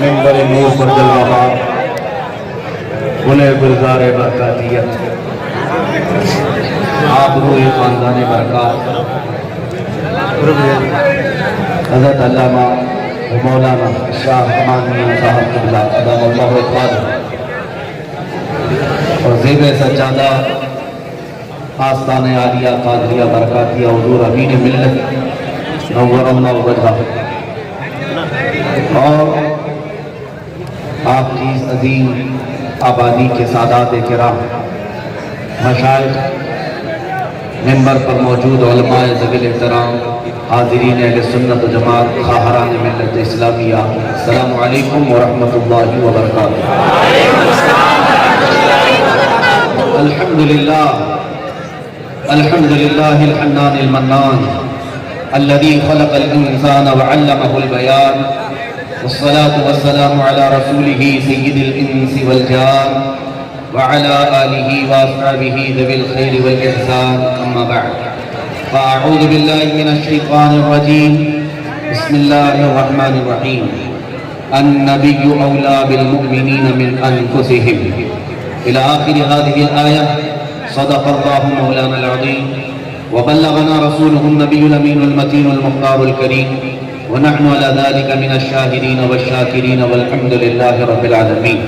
منبر نور پر جلوہ انہیں گلزار برکاتیت آپ روح خاندان برکات حضرت علامہ مولانا شاہ حماد میاں صاحب قبلہ قدم اللہ اقبال اور زیب سجادہ آستان عالیہ قادریہ برکاتیہ حضور امین ملت نور اللہ وجہہ اور آپ کی عظیم آبادی کے سادات کرام مشائخ منبر پر موجود علماء ذوی احترام حاضرین اہل سنت و جماعت خواہران ملت اسلامیہ السلام علیکم ورحمۃ اللہ وبرکاتہ الحمدللہ الحنان المنان الذي خلق الإنسان وعلمه البيان والصلاة والسلام على رسوله سيد الإنس والجان وعلى آله وأصحابه ذوي الخير والإحسان أما بعد فأعوذ بالله من الشيطان الرجيم بسم الله الرحمن الرحيم النبي أولى بالمؤمنين من أنفسهم إلى آخر هذه الآية صدق الله مولانا العظيم وبلغنا رسوله النبي الأمين المتين المختار الكريم ونحن على ذلك من الشاهدين والشاكرين والحمد لله رب العالمين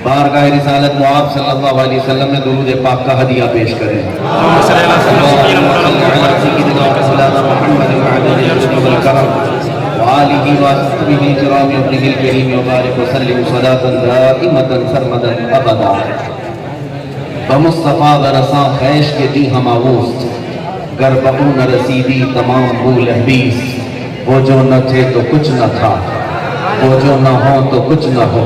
بارگاہ رسالت معاب صلی اللہ علیہ وسلم میں درود پاک کا ہدیہ پیش کریں اللہم صلی علی سیدنا مولانا محمد وعلی آلہ والکرم وآلہ وصحبہ کرام ابنہ الکریم وبارک وسلم صلاة دائمة سرمدا ابدا بمصطفیٰ برساں خیش کے دی ہم آوست گر بہو نہ رسیدی تمام بھول حبیث وہ جو نہ تھے تو کچھ نہ تھا وہ جو نہ ہو تو کچھ نہ ہو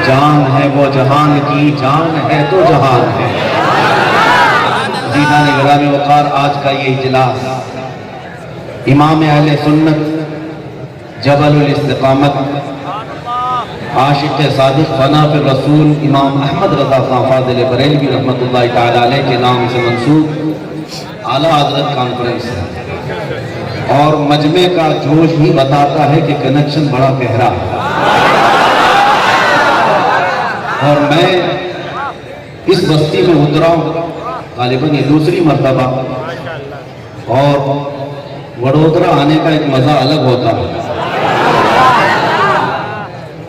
جان ہے وہ جہان کی جان ہے تو جہان ہے عزیزان گرامی وقار آج کا یہ اجلاس امام اہل سنت جبل الاستقامت عاشق صادق فنا فی الرسول امام احمد رضا خان فاضل بریلوی رحمت اللہ تعالی علیہ کے نام سے منسوب اعلیٰ حضرت کانفرنس ہے اور مجمع کا جوش ہی بتاتا ہے کہ کنیکشن بڑا گہرا ہے اور میں اس بستی میں اترا ہوں غالباً یہ دوسری مرتبہ اور وڈودرا آنے کا ایک مزہ الگ ہوتا ہے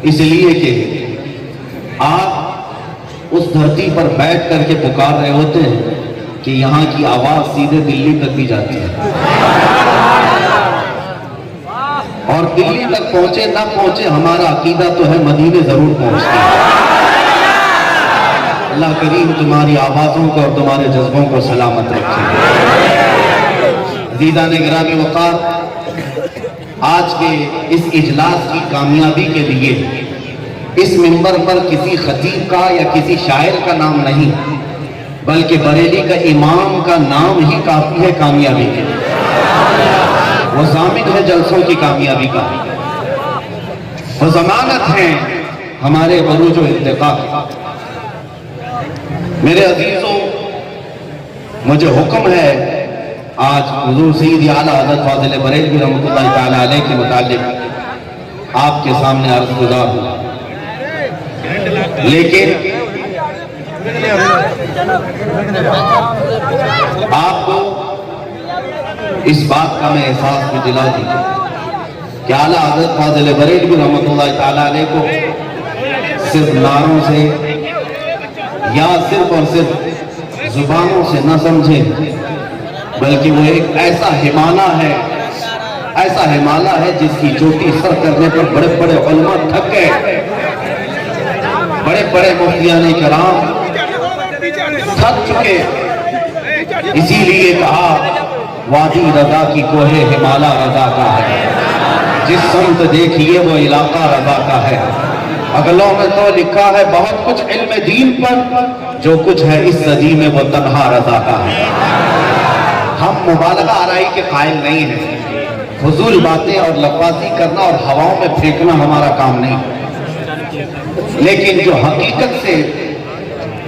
اس لیے کہ آپ اس دھرتی پر بیٹھ کر کے پکار رہے ہوتے ہیں کہ یہاں کی آواز سیدھے دلی تک بھی جاتی ہے اور دلی تک پہنچے نہ پہنچے ہمارا عقیدہ تو ہے مدینے ضرور پہنچتی ہے اللہ کریم تمہاری آوازوں کو اور تمہارے جذبوں کو سلامت رکھے عزیزان گرامی وقار آج کے اس اجلاس کی کامیابی کے لیے اس منبر پر کسی خطیب کا یا کسی شاعر کا نام نہیں بلکہ بریلی کا امام کا نام ہی کافی ہے کامیابی کے لیے وہ ضامن ہے جلسوں کی کامیابی کا وہ ضمانت ہے ہمارے عروج و ارتقاء کی میرے عزیزوں مجھے حکم ہے آج حضور سید اعلیٰ حضرت فاضل بریلوی رحمۃ اللہ تعالی علیہ کے متعلق آپ کے سامنے عرض گزار ہوں لیکن آپ کو اس بات کا میں احساس بھی دلا دوں کہ اعلیٰ حضرت فاضل بریلوی رحمۃ اللہ تعالی علیہ کو صرف نعروں سے یا صرف اور صرف زبانوں سے نہ سمجھیں بلکہ وہ ایک ایسا ہمانہ ہے ایسا ہمالیہ ہے جس کی چوٹی سر کرنے پر بڑے بڑے علماء تھک گئے، بڑے بڑے مفتیان کرام تھک چکے، اسی لیے کہا وادی رضا کی کوہ ہمالیہ رضا کا ہے، جس سمت دیکھیے وہ علاقہ رضا کا ہے۔ اگلوں میں تو لکھا ہے بہت کچھ علم دین پر، جو کچھ ہے اس صدی میں وہ تنہا رضا کا ہے۔ ہم مبالغہ آرائی کے قائل نہیں ہیں، فضول باتیں اور لفاظی کرنا اور ہواؤں میں پھینکنا ہمارا کام نہیں، لیکن جو حقیقت سے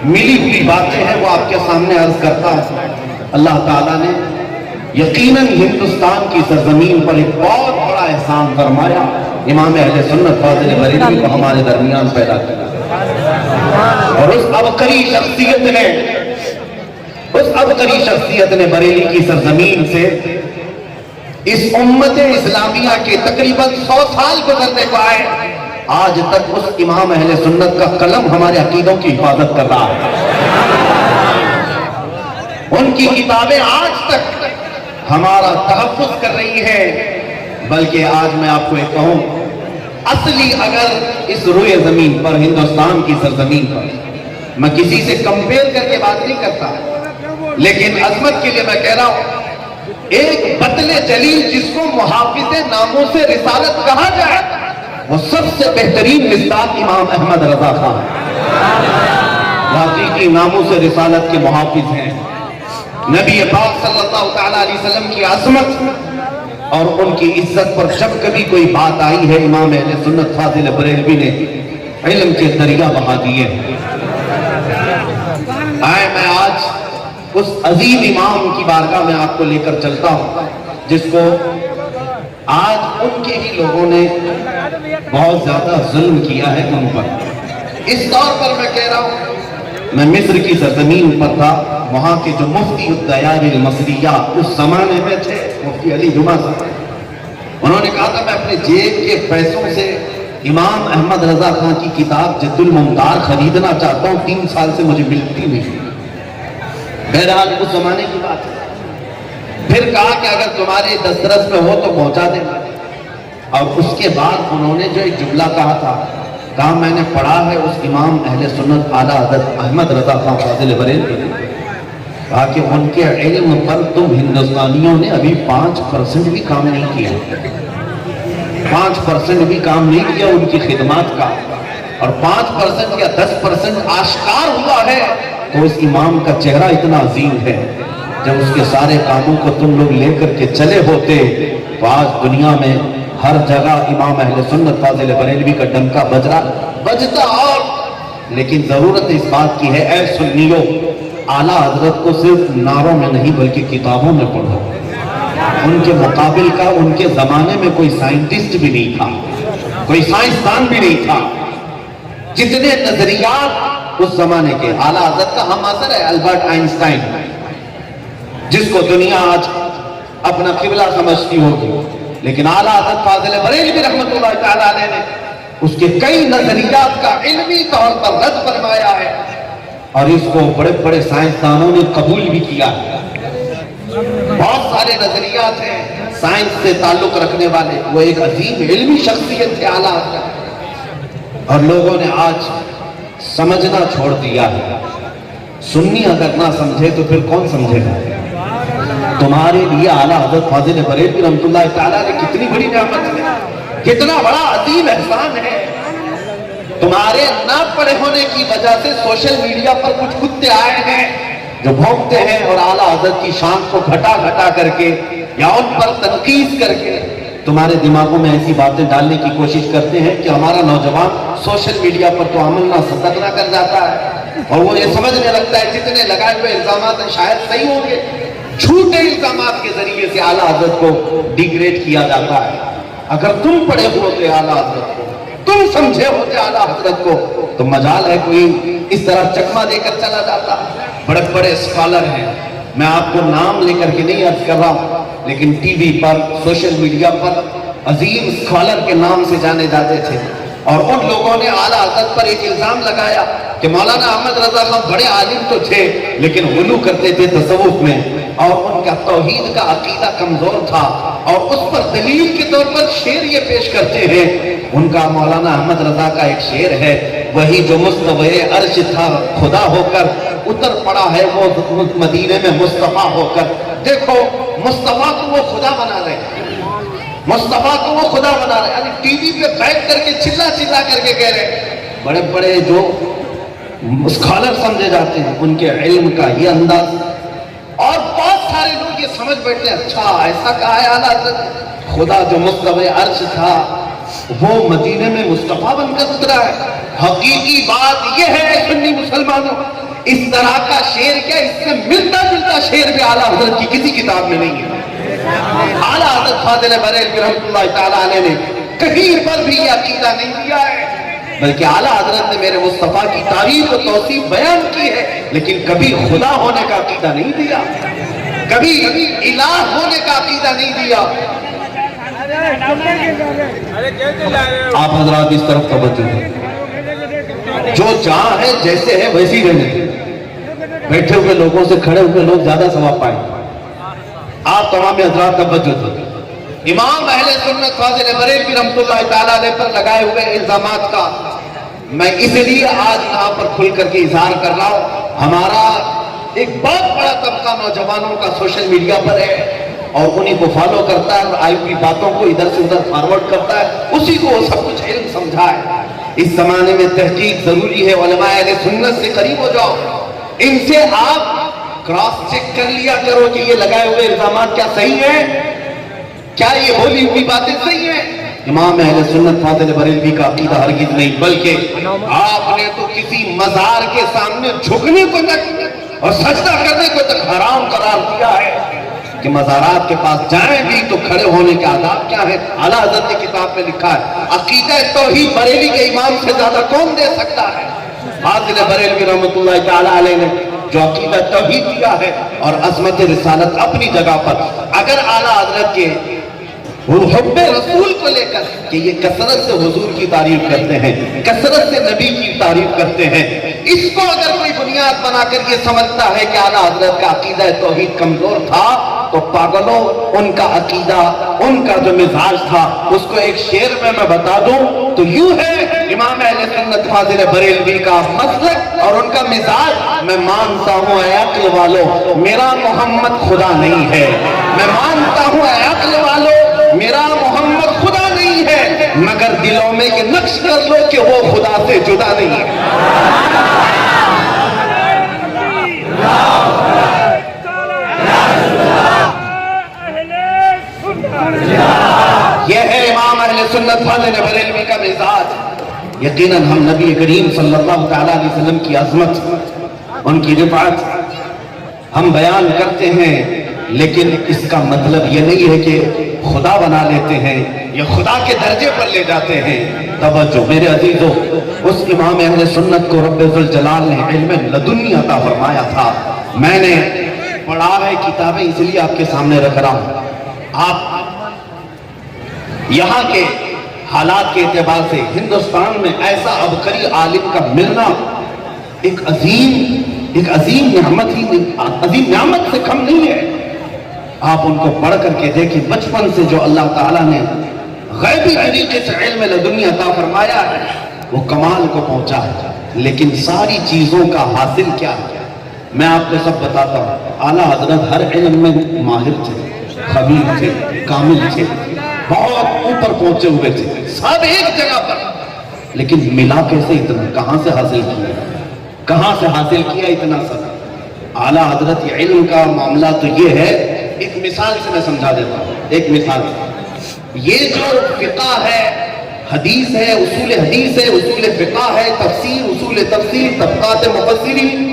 ملی ہوئی باتیں ہیں وہ آپ کے سامنے عرض کرتا ہے۔ اللہ تعالیٰ نے یقیناً ہندوستان کی سرزمین پر ایک بہت بڑا احسان فرمایا، امام اہل سنت فاضل بریلوی کو ہمارے درمیان پیدا کیا، اور اس عبقری شخصیت نے بریلی کی سرزمین سے اس امت اسلامیہ کے تقریباً 100 سال گزرنے کو آئے، آج تک اس امام اہل سنت کا قلم ہمارے عقیدوں کی حفاظت کر رہا ہے، ان کی کتابیں آج تک ہمارا تحفظ کر رہی ہے۔ بلکہ آج میں آپ کو ایک کہوں، اصلی اگر اس روئے زمین پر، ہندوستان کی سرزمین پر، میں کسی سے کمپیئر کر کے بات نہیں کرتا، لیکن عظمت کے لیے میں کہہ رہا ہوں، ایک بطل جلیل جس کو محافظ ناموس رسالت کہا جائے، وہ سب سے بہترین مصداق امام احمد رضا خان حقیقی ناموس رسالت کے محافظ ہیں۔ نبی پاک صلی اللہ تعالیٰ علیہ وسلم کی عظمت اور ان کی عزت پر جب کبھی کوئی بات آئی ہے، امام اہل سنت فاضل بریلوی نے علم کے دریا بہا دیے۔ آئے میں آج اس عظیم امام کی بارگاہ میں آپ کو لے کر چلتا ہوں، جس کو آج ان کے ہی لوگوں نے بہت زیادہ ظلم کیا ہے ان پر۔ اس طور پر میں کہہ رہا ہوں، میں مصر کی سرزمین پر تھا، وہاں کے جو مفتی الدیار المصریہ اس زمانے میں تھے، مفتی علی جمعہ صاحب، انہوں نے کہا تھا میں اپنے جیب کے پیسوں سے امام احمد رضا خان کی کتاب جد الممتار خریدنا چاہتا ہوں، 3 سال سے مجھے ملتی نہیں۔ بہرحال اس زمانے کی بات ہے۔ پھر کہا کہ اگر تمہارے دسترس میں ہو تو پہنچا دینا، اور اس کے بعد انہوں نے جو ایک جملہ کہا تھا، کہا میں نے پڑھا ہے اس امام اہل سنت اعلیٰ حضرت احمد رضا خان فاضل بریلوی نے کہا کہ ان کے علم پر تم ہندوستانیوں نے ابھی 5% بھی کام نہیں کیا، 5% بھی کام نہیں کیا ان کی خدمات کا، اور 5% یا 10% آشکار ہوا ہے، تو اس امام کا چہرہ اتنا عظیم ہے، جب اس کے سارے کاموں کو تم لوگ لے کر کے چلے ہوتے تو آج دنیا میں ہر جگہ امام اہل سنت فاضل بریلوی کا ڈنکا بجتا۔ اور لیکن ضرورت اس بات کی ہے، اے سنیو، اعلیٰ حضرت کو صرف نعروں میں نہیں بلکہ کتابوں میں پڑھو۔ ان کے مقابل کا ان کے زمانے میں کوئی سائنٹسٹ بھی نہیں تھا، کوئی سائنسدان بھی نہیں تھا۔ جتنے نظریات اس زمانے کے، اعلیٰ حضرت کا ہم اثر ہے البرٹ آئنسٹائن، جس کو دنیا آج اپنا قبلہ سمجھتی ہوگی، لیکن اعلیٰ حضرت فاضل بریلوی رحمۃ اللہ تعالیٰ علیہ نے اس کے کئی نظریات کا علمی طور پر رد فرمایا ہے، اور اس کو بڑے بڑے سائنسدانوں نے قبول بھی کیا ہے۔ بہت سارے نظریات ہیں سائنس سے تعلق رکھنے والے، وہ ایک عظیم علمی شخصیت تھے اعلیٰ حضرت، اور لوگوں نے آج سمجھنا چھوڑ دیا ہے۔ سنی اگر نہ سمجھے تو پھر کون سمجھے گا؟ تمہارے لیے اعلیٰ حضرت فاضل بریلوی رحمۃ اللہ تعالیٰ نے کتنی بڑی نعمت ہے، کتنا بڑا عظیم احسان ہے۔ تمہارے نہ پڑھے ہونے کی وجہ سے سوشل میڈیا پر کچھ کتے آئے ہیں جو بھونکتے ہیں اور اعلیٰ حضرت کی شان کو گھٹا کر کے یا ان پر تنقید کر کے تمہارے دماغوں میں ایسی باتیں ڈالنے کی کوشش کرتے ہیں کہ ہمارا نوجوان سوشل میڈیا پر تو عمل نہ صدق نہ کر جاتا ہے، اور وہ یہ سمجھنے لگتا ہے جتنے لگائے ہوئے الزامات ہیں شاید صحیح ہوں گے۔ جھوٹے الزامات کے ذریعے سے اعلیٰ حضرت کو ڈیگریڈ کیا جاتا ہے۔ اگر تم پڑھے ہوتے اعلیٰ حضرت کو، تم سمجھے ہوتے اعلیٰ حضرت کو، تو مجال ہے کوئی اس طرح چکمہ دے کر چلا جاتا۔ بڑے بڑے اسکالر ہیں، میں آپ کو نام لے کر کے نہیں عرض کر رہا ہوں، لیکن ٹی وی پر، سوشل میڈیا پر عظیم اسکالر کے نام سے جانے جاتے تھے، اور ان لوگوں نے اعلیٰ حضرت پر ایک الزام لگایا کہ مولانا احمد رضا خان بڑے عالم تو تھے لیکن غلو کرتے تھے تصوف میں، اور ان کا توحید کا عقیدہ کمزور تھا، اور اس پر دلیل کے طور پر شعر یہ پیش کرتے ہیں۔ ان کا مولانا احمد رضا کا ایک شعر ہے، وہی جو مستوی عرش تھا خدا ہو کر اتر پڑا ہے وہ مدینے میں مصطفیٰ ہو کر۔ دیکھو مصطفیٰ کو وہ خدا بنا رہے ہیں، مصطفیٰ کو وہ خدا بنا رہے ہیں، یعنی ٹی وی پہ بیٹھ کر کے چلا چلا کر کے کہہ رہے ہیں۔ بڑے بڑے جو اسکالر سمجھے جاتے ہیں ان کے علم کا یہ انداز، اور بہت سارے لوگ یہ سمجھ بیٹھتے ہیں اچھا ایسا کہا ہے اعلیٰ حضرت، خدا جو مستوی عرش تھا وہ مدینے میں مصطفیٰ بن کر اترا ہے۔ حقیقی بات یہ ہے سنی مسلمانوں، اس طرح کا شعر کیا، اس سے ملتا جلتا شعر بھی اعلیٰ حضرت کی کسی کتاب میں نہیں ہے۔ اعلیٰ حضرت فاضل بریلوی رحمۃ اللہ تعالیٰ علیہ نے کہیں پر بھی یہ عقیدہ نہیں دیا ہے، بلکہ اعلیٰ حضرت نے میرے مصطفیٰ کی تعریف و توصیف بیان کی ہے، لیکن کبھی خدا ہونے کا عقیدہ نہیں دیا، کبھی الہ ہونے کا عقیدہ نہیں دیا۔ آپ حضرات اس طرف توجہ دیں، جو جہاں ہے جیسے ہے ویسے ہی رہنے دیں، بیٹھے ہوئے لوگوں سے کھڑے ہوئے لوگ زیادہ ثواب پائیں۔ آپ تمام حضرات توجہ دیں، امام اہل سنت فاضل بریلوی رحمۃ اللہ تعالیٰ علیہ پر لگائے ہوئے الزامات کا میں اس لیے آج یہاں پر کھل کر کے اظہار کر رہا ہوں۔ ہمارا ایک بہت بڑا طبقہ نوجوانوں کا سوشل میڈیا پر ہے اور انہیں کو فالو کرتا ہے اور آئی ہوئی باتوں کو ادھر سے ادھر فارورڈ کرتا ہے، اسی کو وہ سب کچھ علم سمجھا ہے۔ اس زمانے میں تحقیق ضروری ہے، علماء اہل سنت سے قریب ہو جاؤ، ان سے آپ کراس چیک کر لیا کرو کہ یہ لگائے ہوئے الزامات کیا صحیح ہیں، کیا یہ بولی ہوئی باتیں صحیح ہیں۔ امام اہل سنت فاضل بریلوی کا عقیدہ ہرگز نہیں، بلکہ آپ نے تو کسی مزار کے سامنے جھکنے کو تک اور سجدہ کرنے کو تک حرام قرار دیا ہے کہ مزارات کے پاس جائیں بھی تو کھڑے ہونے کے آداب کیا ہے۔ اعلیٰ حضرت کی کتاب میں لکھا ہے عقیدہ توحید بریلی کے امام سے زیادہ کون دے سکتا ہے۔ فاضل بریلوی رحمۃ اللہ تعالیٰ علیہ نے جو عقیدہ توحید دیا ہے اور عظمت رسالت اپنی جگہ پر، اگر اعلیٰ حضرت کے حب رسول کو لے کر کہ یہ کثرت سے حضور کی تعریف کرتے ہیں، کثرت سے نبی کی تعریف کرتے ہیں، اس کو اگر کوئی بنیاد بنا کر یہ سمجھتا ہے کہ اعلیٰ حضرت کا عقیدہ توحید کمزور تھا، تو پاگلوں ان کا عقیدہ، ان کا جو مزاج تھا اس کو ایک شعر میں بتا دوں تو یوں ہے، امام اہل سنت فاضل بریلوی کا مسلک اور ان کا مزاج، میں مانتا ہوں اے عقل والو میرا محمد خدا نہیں ہے، میں مانتا ہوں اے عقل والو میرا محمد خدا نہیں ہے، مگر دلوں میں یہ نقش کر لو کہ وہ خدا سے جدا نہیں ہے۔ یہ ہے امام اہل سنت فاضل بریلوی کا مزاج۔ یقیناً ہم نبی کریم صلی اللہ تعالیٰ علیہ وسلم کی عظمت، ان کی رفعت ہم بیان کرتے ہیں، لیکن اس کا مطلب یہ نہیں ہے کہ خدا بنا لیتے ہیں یا خدا کے درجے پر لے جاتے ہیں۔ توجہ میرے عزیزو، اس امام اہل سنت کو رب ذوالجلال نے علم لدنی عطا فرمایا تھا۔ میں نے پڑھا ہے کتابیں، اس لیے آپ کے سامنے رکھ رہا ہوں۔ آپ یہاں کے حالات کے اعتبار سے ہندوستان میں ایسا عبقری عالم کا ملنا ایک عظیم نعمت سے کم نہیں ہے۔ آپ ان کو پڑھ کر کے دیکھیں، بچپن سے جو اللہ تعالیٰ نے غیبی طریقے سے علم لدنی عطا فرمایا ہے وہ کمال کو پہنچا ہے، لیکن ساری چیزوں کا حاصل کیا ہے میں آپ کو سب بتاتا ہوں۔ اعلیٰ حضرت ہر علم میں ماہر تھے، خبیر تھے، کامل تھے، بہت اوپر پہنچے ہوئے تھے، سب ایک جگہ پر، لیکن ملا کیسے اتنا، کہاں سے حاصل کیا اتنا سب۔ اعلیٰ حضرت یہ علم کا معاملہ تو یہ ہے، ایک مثال سے میں سمجھا دیتا ہوں، ایک مثال سے۔ یہ جو فقہ ہے، حدیث ہے، اصول حدیث ہے، اصول فقہ ہے، تفسیر، اصول تفسیر، طبقات مفسرین،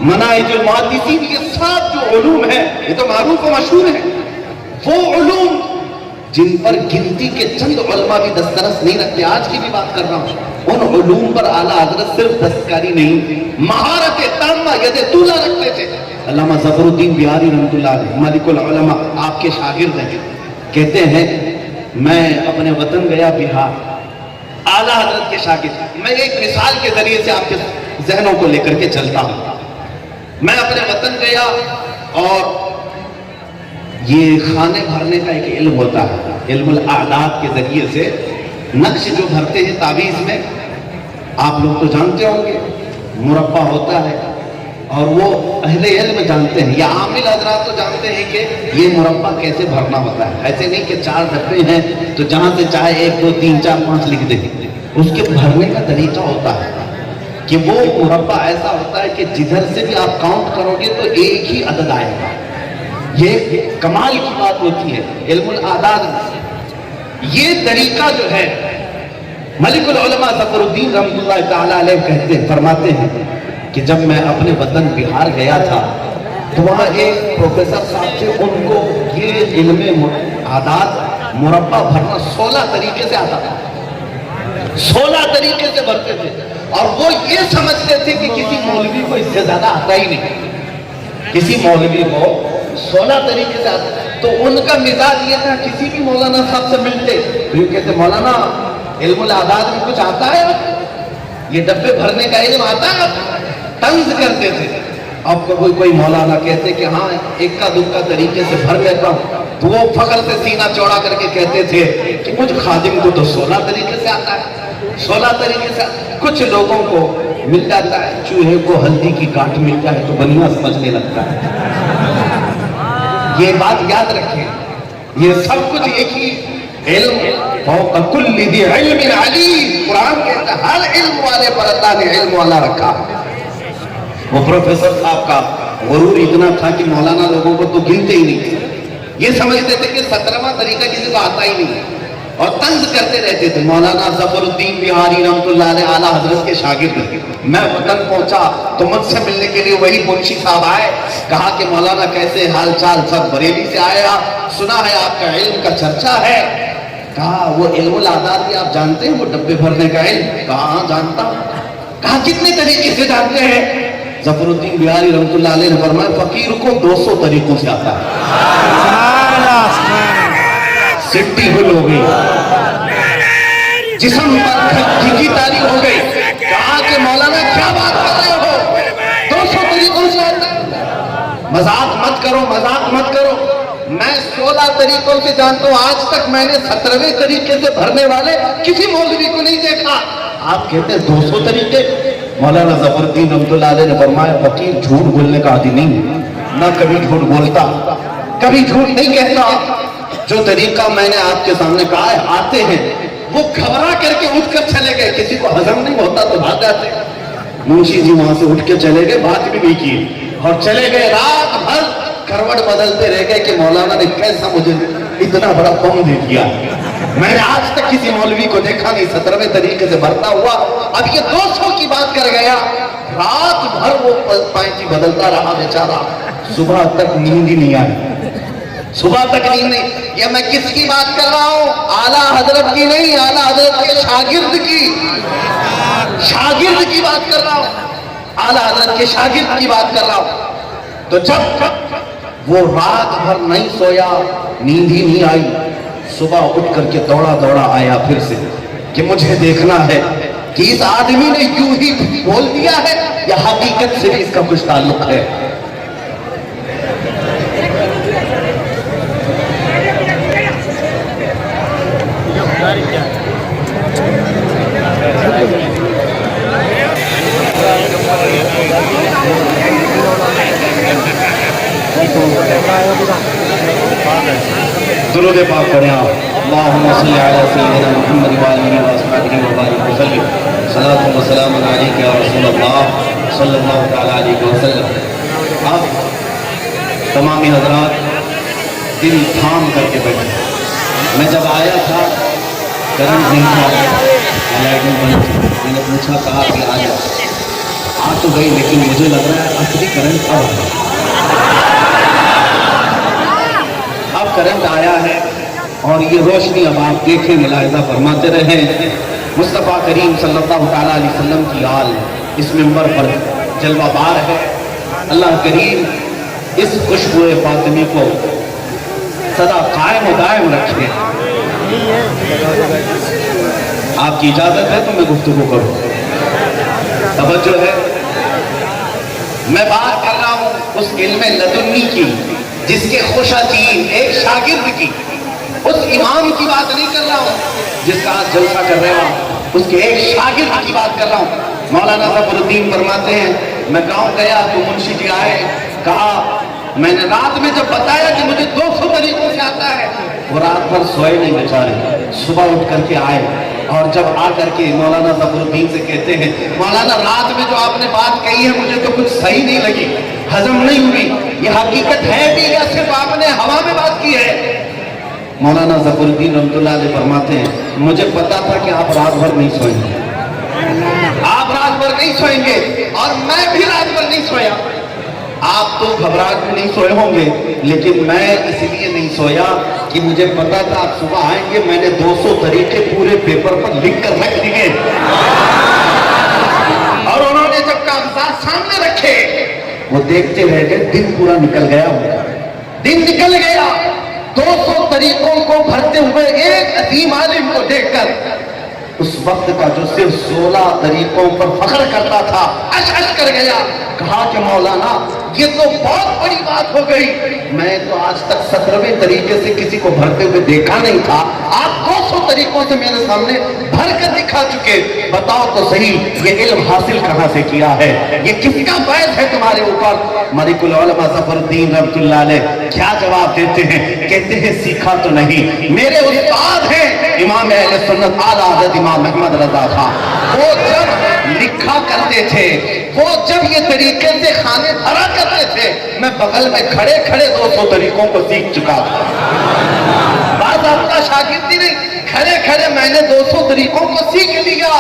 مناہج المحدثین، یہ سب جو علوم ہیں یہ تو معروف و مشہور ہیں۔ وہ علوم جن پر گنتی کے چند علماء بھی دسترس نہیں رکھتے، آج کی بھی بات کر رہا ہوں، ان علوم پر اعلیٰ حضرت صرف دستکاری نہیں، مہارت تامہ ید طولہ رکھتے تھے۔ علامہ ظفر الدین بہاری رحمۃ اللہ علیہ ملک العلماء آپ کے شاگرد ہیں، کہتے ہیں میں اپنے وطن گیا بہار، اعلیٰ حضرت کے شاگرد، میں ایک مثال کے ذریعے سے آپ کے ذہنوں کو لے کر کے چلتا ہوں۔ میں اپنے وطن گیا اور یہ خانے بھرنے کا ایک علم ہوتا ہے، علم الاعداد کے ذریعے سے نقش جو بھرتے ہیں تعویذ میں، آپ لوگ تو جانتے ہوں گے، مربع ہوتا ہے اور وہ اہل علم جانتے ہیں یا عامل حضرات تو جانتے ہیں کہ یہ مربع کیسے بھرنا ہوتا ہے۔ ایسے نہیں کہ 4 ڈبے ہیں تو جہاں سے چاہے 1 2 3 4 5 لکھ دیں، اس کے بھرنے کا طریقہ ہوتا ہے کہ وہ مربع ایسا ہوتا ہے کہ جدھر سے بھی آپ کاؤنٹ کرو گے تو ایک ہی عدد آئے گا۔ یہ کمال کی بات ہوتی ہے علم الاعداد میں۔ یہ طریقہ جو ہے ملک العلماء ظفر الدین رحمۃ اللہ تعالیٰ علیہ کہتے ہیں، فرماتے ہیں کہ جب میں اپنے وطن بہار گیا تھا تو وہاں ایک پروفیسر صاحب تھے، ان کو یہ علم اعداد مربع بھرنا 16 طریقے سے آتا تھا، 16 طریقے سے بھرتے تھے، اور وہ یہ سمجھتے تھے کہ کسی مولوی کو اس سے زیادہ آتا ہی نہیں، کسی مولوی کو 16 طریقے سے آتا۔ تو ان کا مزاج یہ تھا، کسی بھی مولانا صاحب سے ملتے تو یہ کہتے مولانا علم الاعداد میں کچھ آتا ہے، یہ ڈبے بھرنے کا علم آتا ہے؟ طنز کرتے تھے۔ اب کوئی مولانا کہتے کہ ہاں اکا دکا طریقے سے بھر لیتا ہوں، تو وہ فخر سے سینہ چوڑا کر کے کہتے تھے کہ مجھ خادم کو تو 16 طریقے سے آتا ہے، 16 طریقے سے۔ کچھ لوگوں کو مل جاتا ہے، چوہے کو ہلدی کی کاٹ مل جائے تو بنیا سمجھنے لگتا ہے۔ یہ بات یاد رکھیں، یہ سب کچھ ایک ہی علم فوق کل ذی علم علیم، قرآن کہتا ہے ہر علم والے پر اللہ نے علم والا رکھا۔ وہ پروفیسر صاحب کا غرور اتنا تھا کہ مولانا لوگوں کو تو گنتے ہی نہیں تھے، یہ سمجھتے تھے کہ 17واں طریقہ کسی کو آتا ہی نہیں، اور طنز کرتے رہتے تھے۔ مولانا ظفر الدین بہاری رحمۃ اللہ علیہ اعلیٰ حضرت کے شاگرد، میں وطن پہنچا تو مجھ سے ملنے کے لیے وہی منشی صاحب آئے، کہا کہ مولانا کیسے حال چال، سب بریلی سے آئے، سنا ہے آپ کا علم کا چرچا ہے۔ کہا وہ علم الاعداد بھی آپ جانتے ہیں، وہ ڈبے بھرنے کا علم؟ کہا ہاں جانتا ہوں۔ کہا کتنے طریقے سے جانتے ہیں؟ ظفر الدین بہاری رحمۃ اللہ علیہ نے فرمایا فقیر کو 200 طریقوں سے آتا ہے۔ سٹی گل ہو گئی، جسم پر جھکی تاری ہو گئی۔ کہا کہ مولانا کیا بات کر رہے ہو، 200 طریقوں سے آتا ہے؟ مذاق مت کرو، مذاق مت کرو، میں 16 طریقوں سے جانتا ہوں، آج تک میں نے 17ویں طریقے سے بھرنے والے کسی مولوی کو نہیں دیکھا۔ آپ کہتے ہیں 200 طریقے؟ مولانا ظفر الدین رحمۃ اللہ علیہ نے فرمایا فقیر جھوٹ بولنے کا عادی نہیں ہے، نہ کبھی جھوٹ بولتا، کبھی جھوٹ نہیں کہتا۔ جو طریقہ میں نے آپ کے سامنے کہا ہے آتے ہیں، وہ گھبرا کر کے اٹھ کر چلے گئے، کسی کو ہضم نہیں ہوتا تو بھاگ جاتے۔ منشی جی وہاں سے اٹھ کے چلے گئے، بات بھی نہیں کی اور چلے گئے، رات بھر کروٹ بدلتے رہ گئے کہ مولانا نے کیسا مجھے اتنا بڑا بم دے دیا، میں نے آج تک کسی مولوی کو دیکھا نہیں 17ویں طریقے سے بھرتا ہوا۔ اب یہ 200 کی بات کر گیا، رات بھر وہ پینٹی بدلتا رہا بیچارہ، صبح تک نیند ہی نہیں آئی، صبح تک نیند نہیں۔ یہ میں کس کی بات کر رہا ہوں؟ اعلیٰ حضرت کی نہیں، اعلیٰ حضرت کے شاگرد کی، شاگرد کی بات کر رہا ہوں، اعلیٰ حضرت کے شاگرد کی بات کر رہا ہوں۔ تو جب وہ رات بھر نہیں سویا، نیند ہی نہیں آئی، صبح اٹھ کر کے دوڑا دوڑا آیا پھر سے کہ مجھے دیکھنا ہے کہ اس آدمی نے یوں ہی بول دیا ہے یا حقیقت سے بھی اس کا کچھ تعلق ہے۔ درود پاک پڑھیں آپ، اللہم صلی علی سیدنا محمد وآلہ وصحبہ وبارک وسلم، صلاۃ و سلام علیک یا رسول اللہ صلی اللہ تعالی علیہ وسلم۔ آپ تمام حضرات دل تھام کر کے بیٹھے، میں جب آیا تھا کرنٹ نہیں تھا، میں نے پوچھا کہا کہ آ تو گئی، لیکن مجھے لگ رہا ہے اصلی کرنٹ اب کرنٹ آیا ہے، اور یہ روشنی اب آپ دیکھیں، ملاحظہ فرماتے رہیں۔ مصطفیٰ کریم صلی اللہ تعالیٰ علیہ وسلم کی آل اس منبر پر جلوہ بار ہے۔ اللہ کریم اس خوشبو فاطمی کو سدا قائم و دائم رکھے۔ آپ کی اجازت ہے تو میں گفتگو کروں، توجہ ہے؟ میں بات کر رہا ہوں اس علم لدنی کی جس کے خوشاچین ایک شاگرد کی، اس امام کی بات نہیں کر رہا ہوں جس کا آج جلسہ کر رہا ہوں، اس کے ایک شاگرد کی بات کر رہا ہوں۔ مولانا ظفر الدین فرماتے ہیں میں گاؤں گیا تو منشی جی آئے، کہا میں نے رات میں جب بتایا کہ مجھے 200 طریقوں سے آتا ہے، وہ رات بھر سوئے نہیں بیچارے، صبح اٹھ کر کے آئے اور جب آ کر کے مولانا ظفر الدین سے کہتے ہیں مولانا رات میں جو آپ نے بات کہی ہے مجھے تو کچھ صحیح نہیں لگی، ہضم نہیں ہوئی، یہ حقیقت ہے بھی یا صرف آپ نے ہوا میں بات کی ہے؟ مولانا ظفر الدین رحمۃ اللہ علیہ فرماتے ہیں مجھے پتا تھا کہ آپ رات بھر نہیں سوئیں گے، آپ رات بھر نہیں سوئیں گے اور میں بھی رات بھر نہیں سویا۔ آپ تو گھبراہٹ میں نہیں سوئے ہوں گے لیکن میں اس لیے نہیں سویا کہ مجھے پتا تھا آپ صبح آئیں گے، میں نے 200 طریقے پورے پیپر پر لکھ کر رکھ دیے اور انہوں نے جب کاغذات سامنے رکھے وہ دیکھتے رہ گئے، دن پورا نکل گیا، دن نکل گیا 200 طریقوں کو بھرتے ہوئے ایک عظیم عالم کو دیکھ کر اس وقت کا جو صرف 16 طریقوں پر فخر کرتا تھا اش کر گیا، کہا کہ مولانا یہ تو بہت بڑی بات ہو گئی، میں تو آج تک 17ویں طریقے سے کسی کو بھرتے ہوئے دیکھا نہیں تھا، آپ 200 طریقوں سے میرے سامنے بھر کر دکھا چکے، بتاؤ تو صحیح یہ علم حاصل کہاں سے کیا ہے، یہ کس کا فیض ہے تمہارے اوپر؟ ملک العلماء ظفر الدین رحمۃ اللہ علیہ کیا جواب دیتے ہیں؟ کہتے ہیں سیکھا تو نہیں، میرے استاد ہیں امام اہل سنت اعلیٰ حضرت امام احمد رضا خان، وہ جب لکھا کرتے تھے، وہ جب یہ طریقے سے کھانے بھرا کرتے تھے، میں بغل میں کھڑے کھڑے 200 طریقوں کو سیکھ چکا تھا، بعض آپ کا شاگردی نہیں، کھڑے کھڑے میں نے 200 طریقوں کو سیکھ لیا۔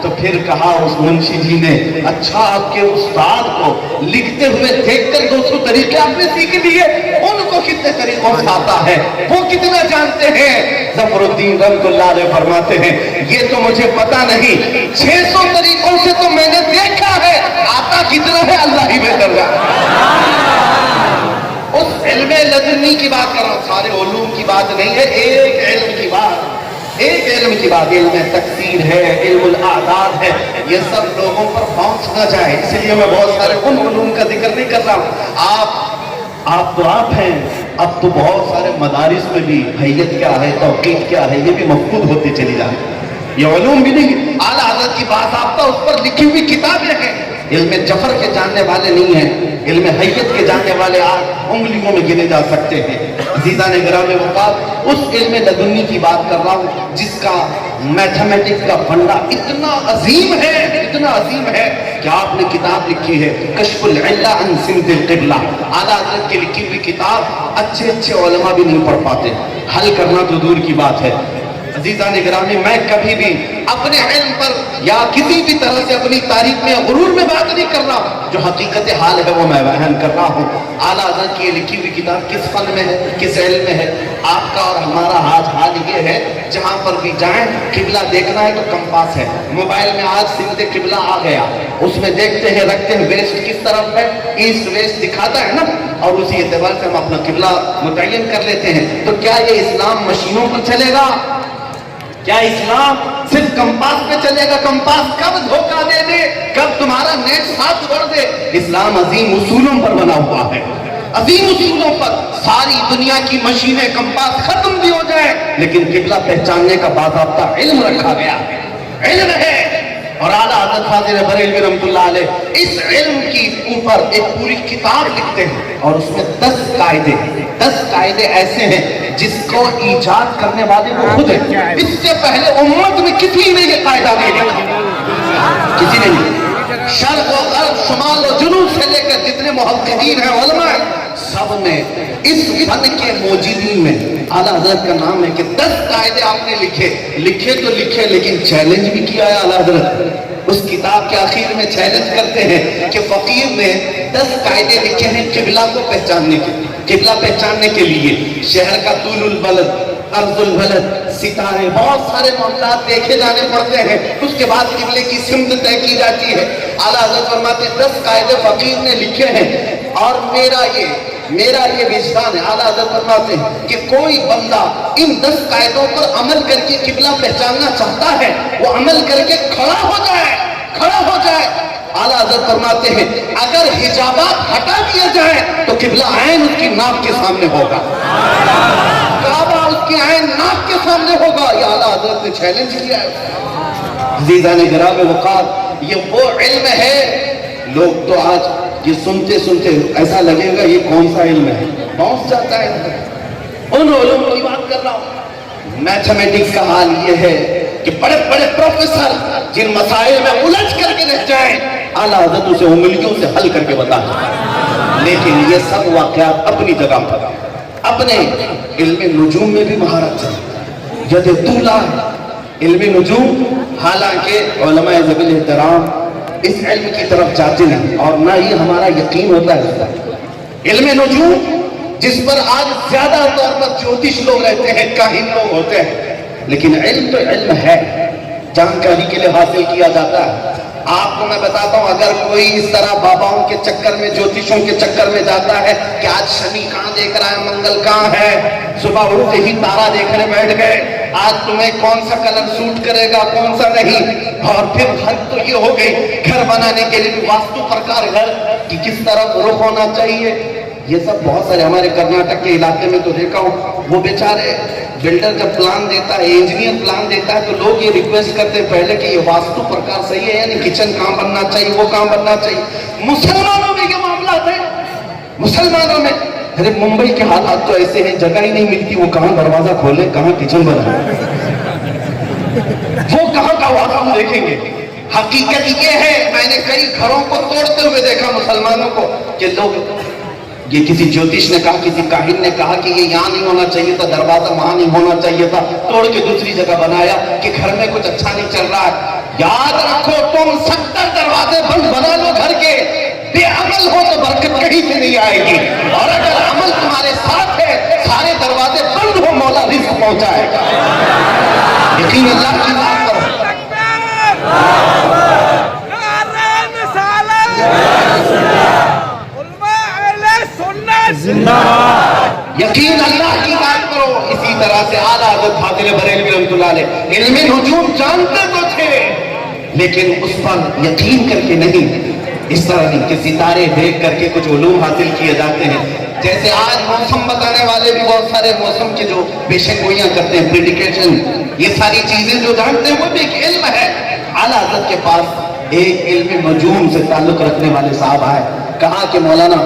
تو پھر کہا اس منشی جی نے اچھا آپ کے استاد کو لکھتے ہوئے دیکھ کر 200 طریقے آپ نے سیکھ لیے، ان کو کتنے طریقوں سے آتا ہے، وہ کتنا جانتے ہیں؟ ظفر الدین رحمۃ اللہ علیہ فرماتے ہیں یہ تو مجھے پتا نہیں، 600 طریقوں سے تو میں نے دیکھا ہے، آتا کتنا ہے اللہ ہی بہتر جانتا۔ اس علم لدنی کی بات کر رہا ہوں، سارے علوم کی بات نہیں ہے، ایک علم کی بات، ایک علم کی بات، علم تکثیر ہے، علم الاعداد ہے، یہ سب لوگوں پر پہنچ نہ جائے، اس لیے میں بہت سارے ان علوم کا ذکر نہیں کر رہا ہوں۔ آپ تو آپ ہیں، اب تو بہت سارے مدارس میں بھی حیت کیا ہے، توقیت کیا ہے، یہ بھی مفقود ہوتے چلی جائیں، یہ علوم بھی نہیں، اعلیٰ حضرت کی باضابطہ اس پر لکھی ہوئی کتابیں ہیں، علم جفر کے جاننے والے نہیں ہیں، علم حیت کے جاننے والے آج انگلیوں میں گنے جا سکتے ہیں۔ عزیزان گرامی وقار، اس علم لدنی کی بات کر رہا ہوں جس کا میتھمیٹکس کا فنڈا اتنا عظیم ہے، اتنا عظیم ہے کہ آپ نے کتاب لکھی ہے کشف العلہ عن سمت القبلہ، اعلیٰ حضرت کی لکھی ہوئی کتاب اچھے علماء بھی نہیں پڑھ پاتے، حل کرنا تو دور کی بات ہے۔ عزیزان گرامی، میں کبھی بھی اپنے علم پر یا کسی بھی طرح سے اپنی تعریف میں غرور میں بات نہیں کر رہا، جو حقیقت حال ہے وہ میں بیان کر رہا ہوں۔ اعلیٰ حضرت کی لکھی ہوئی کتاب کس فن میں ہے، کس علم میں ہے؟ آپ کا اور ہمارا آج حال یہ ہے جہاں پر بھی جائیں قبلہ دیکھنا ہے تو کمپاس ہے، موبائل میں آج سمت قبلہ آ گیا، اس میں دیکھتے ہیں رکھتے ہیں ویسٹ کس طرف ہے، ایسٹ ویسٹ دکھاتا ہے نا، اور اسی اعتبار سے ہم اپنا قبلہ متعین کر لیتے ہیں۔ تو کیا یہ اسلام مشینوں پر چلے گا؟ کیا اسلام صرف کمپاس پہ چلے گا؟ کمپاس کب دھوکہ دے دے، کب تمہارا نیٹ ساتھ چھوڑ دے؟ اسلام عظیم اصولوں پر بنا ہوا ہے، عظیم اصولوں پر۔ ساری دنیا کی مشینیں کمپاس ختم بھی ہو جائے لیکن قبلہ پہچاننے کا باضابطہ علم رکھا گیا ہے، علم ہے۔ اور اعلیٰ حضرت حاضر بریلوی رحمۃ اللہ علیہ اس علم کی اوپر ایک پوری کتاب لکھتے ہیں اور اس میں 10 قاعدے ایسے ہیں جس کو ایجاد کرنے والے وہ خود ہیں، اس سے پہلے امت میں کسی نے یہ قاعدہ نہیں لکھا، کسی نے نہیں، شرق و غرب، شمال و جنوب سے لے کر جتنے محققین ہیں، علماء ہیں، سب نے اس فن کے موجودین میں اعلیٰ حضرت کا نام ہے کہ 10 قاعدے آپ نے لکھے تو لکھے لیکن چیلنج بھی کیا ہے اعلیٰ حضرت۔ اس کتاب کے آخر میں چیلنج کرتے ہیں کہ فقیر نے 10 قاعدے لکھے ہیں قبلہ کو پہچاننے کے، قبلہ پہچاننے کے لیے، شہر کا طول البلد، عرض البلد، ستارے، بہت سارے معاملات دیکھے جانے پڑتے ہیں، اس کے بعد قبلے کی سمت طے کی جاتی ہے۔ اعلیٰ حضرت فرماتے ہیں 10 قاعدے فقیر نے لکھے ہیں اور میرا یہ وجدان ہے۔ اعلیٰ حضرت فرماتے ہیں کہ کوئی بندہ ان 10 قاعدوں پر عمل کر کے قبلہ پہچاننا چاہتا ہے، وہ عمل کر کے کھڑا ہو جائے اعلیٰ حضرت فرماتے ہیں اگر حجابات ہٹا دیے جائیں تو قبلہ عین اس کی ناک کے سامنے ہوگا، کعبہ اس کی عین ناک کے سامنے ہوگا. یہ اعلیٰ حضرت نے چیلنج کیا ہے. عزیزان گرامی وقار، یہ وہ علم ہے. لوگ تو آج یہ سنتے سنتے ایسا لگے گا یہ کون سا علم ہے، پہنچ جاتا ہے. ان علوم کی بات کر رہا ہوں. میتھمیٹکس کا حال یہ ہے کہ بڑے بڑے پروفیسر جن مسائل میں الجھ کر کے رہ جائیں اعلیٰ حضرت اسے انگلیوں سے حل کر کے بتا دیں. لیکن یہ سب واقعات اپنی جگہ پر اپنے علم نجوم میں بھی مہارت ہے. ید طولہ علم نجوم، حالانکہ علماء ذوی احترام اس علم کی طرف جاتے ہیں اور نہ ہی ہمارا یقین ہوتا ہے. علم نجوم جس پر آج زیادہ طور پر جوتش لوگ رہتے ہیں، کاہن لوگ ہوتے ہیں، لیکن علم تو علم ہے، جانکاری کے لیے حاصل کیا جاتا ہے. آپ کو میں بتاتا ہوں، اگر کوئی اس طرح باباؤں کے چکر میں، جوتشوں کے چکر میں جاتا ہے کہ آج شنی کہاں دیکھ رہا ہے، منگل کہاں ہے، صبح اٹھتے ہی تارا دیکھنے بیٹھ گئے، آج تمہیں کون سا کلر سوٹ کرے گا کون سا نہیں، اور پھر حد تو یہ ہو گئی گھر بنانے کے لیے بھی واسطو پرکار گھر کہ کس طرف رخ ہونا چاہیے. یہ سب بہت سارے ہمارے کرناٹک کے علاقے میں تو دیکھا ہوں. وہ بیچارے بلڈر جب پلان دیتا ہے، انجینئر پلان دیتا ہے، تو لوگ یہ ریکویسٹ کرتے ہیں پہلے کہ یہ واسطو پرکار صحیح ہے، یعنی کچن کہاں بننا چاہیے، وہ کہاں بننا چاہیے. مسلمانوں میں یہ معاملات ہیں. مسلمانوں میں ارے ممبئی کے حالات تو ایسے ہیں، جگہ ہی نہیں ملتی، وہ کہاں دروازہ کھولے، کہاں کچن بنائے، وہ کہاں کا واسطو دیکھیں گے. حقیقت یہ ہے، میں نے کئی گھروں کو توڑتے ہوئے دیکھا مسلمانوں کو کہ لوگ، یہ کسی جوتش نے کہا، کسی کاہن نے کہا کہ یہ یہاں نہیں ہونا چاہیے تھا، دروازہ وہاں نہیں ہونا چاہیے تھا، توڑ کے دوسری جگہ بنایا کہ گھر میں کچھ اچھا نہیں چل رہا ہے. یاد رکھو، تم 70 دروازے بند بنا لو گھر کے، بے عمل ہو تو برکت کہیں سے نہیں آئے گی، اور اگر عمل تمہارے ساتھ ہے، سارے دروازے بند ہو، مولا رزق پہنچائے گا. یقین اللہ کی بات کرو. یقین اللہ کی بات کرو. اسی طرح سے اعلیٰ حضرت فاضل بریلوی رحمۃ اللہ علیہ علم نجوم جانتے تو تھے لیکن اس پر یقین کر کے نہیں. اس طرح نہیں کہ ستارے دیکھ کر کے کچھ علوم حاصل کیے جاتے ہیں. جیسے آج موسم بتانے والے بھی بہت سارے موسم کے جو پیشن گوئیاں کرتے ہیں، پریڈیکیشن، یہ ساری چیزیں جو جانتے ہیں وہ بھی ایک علم ہے. اعلیٰ حضرت کے پاس ایک علم نجوم سے تعلق رکھنے والے صاحب آئے، کہا کہ مولانا،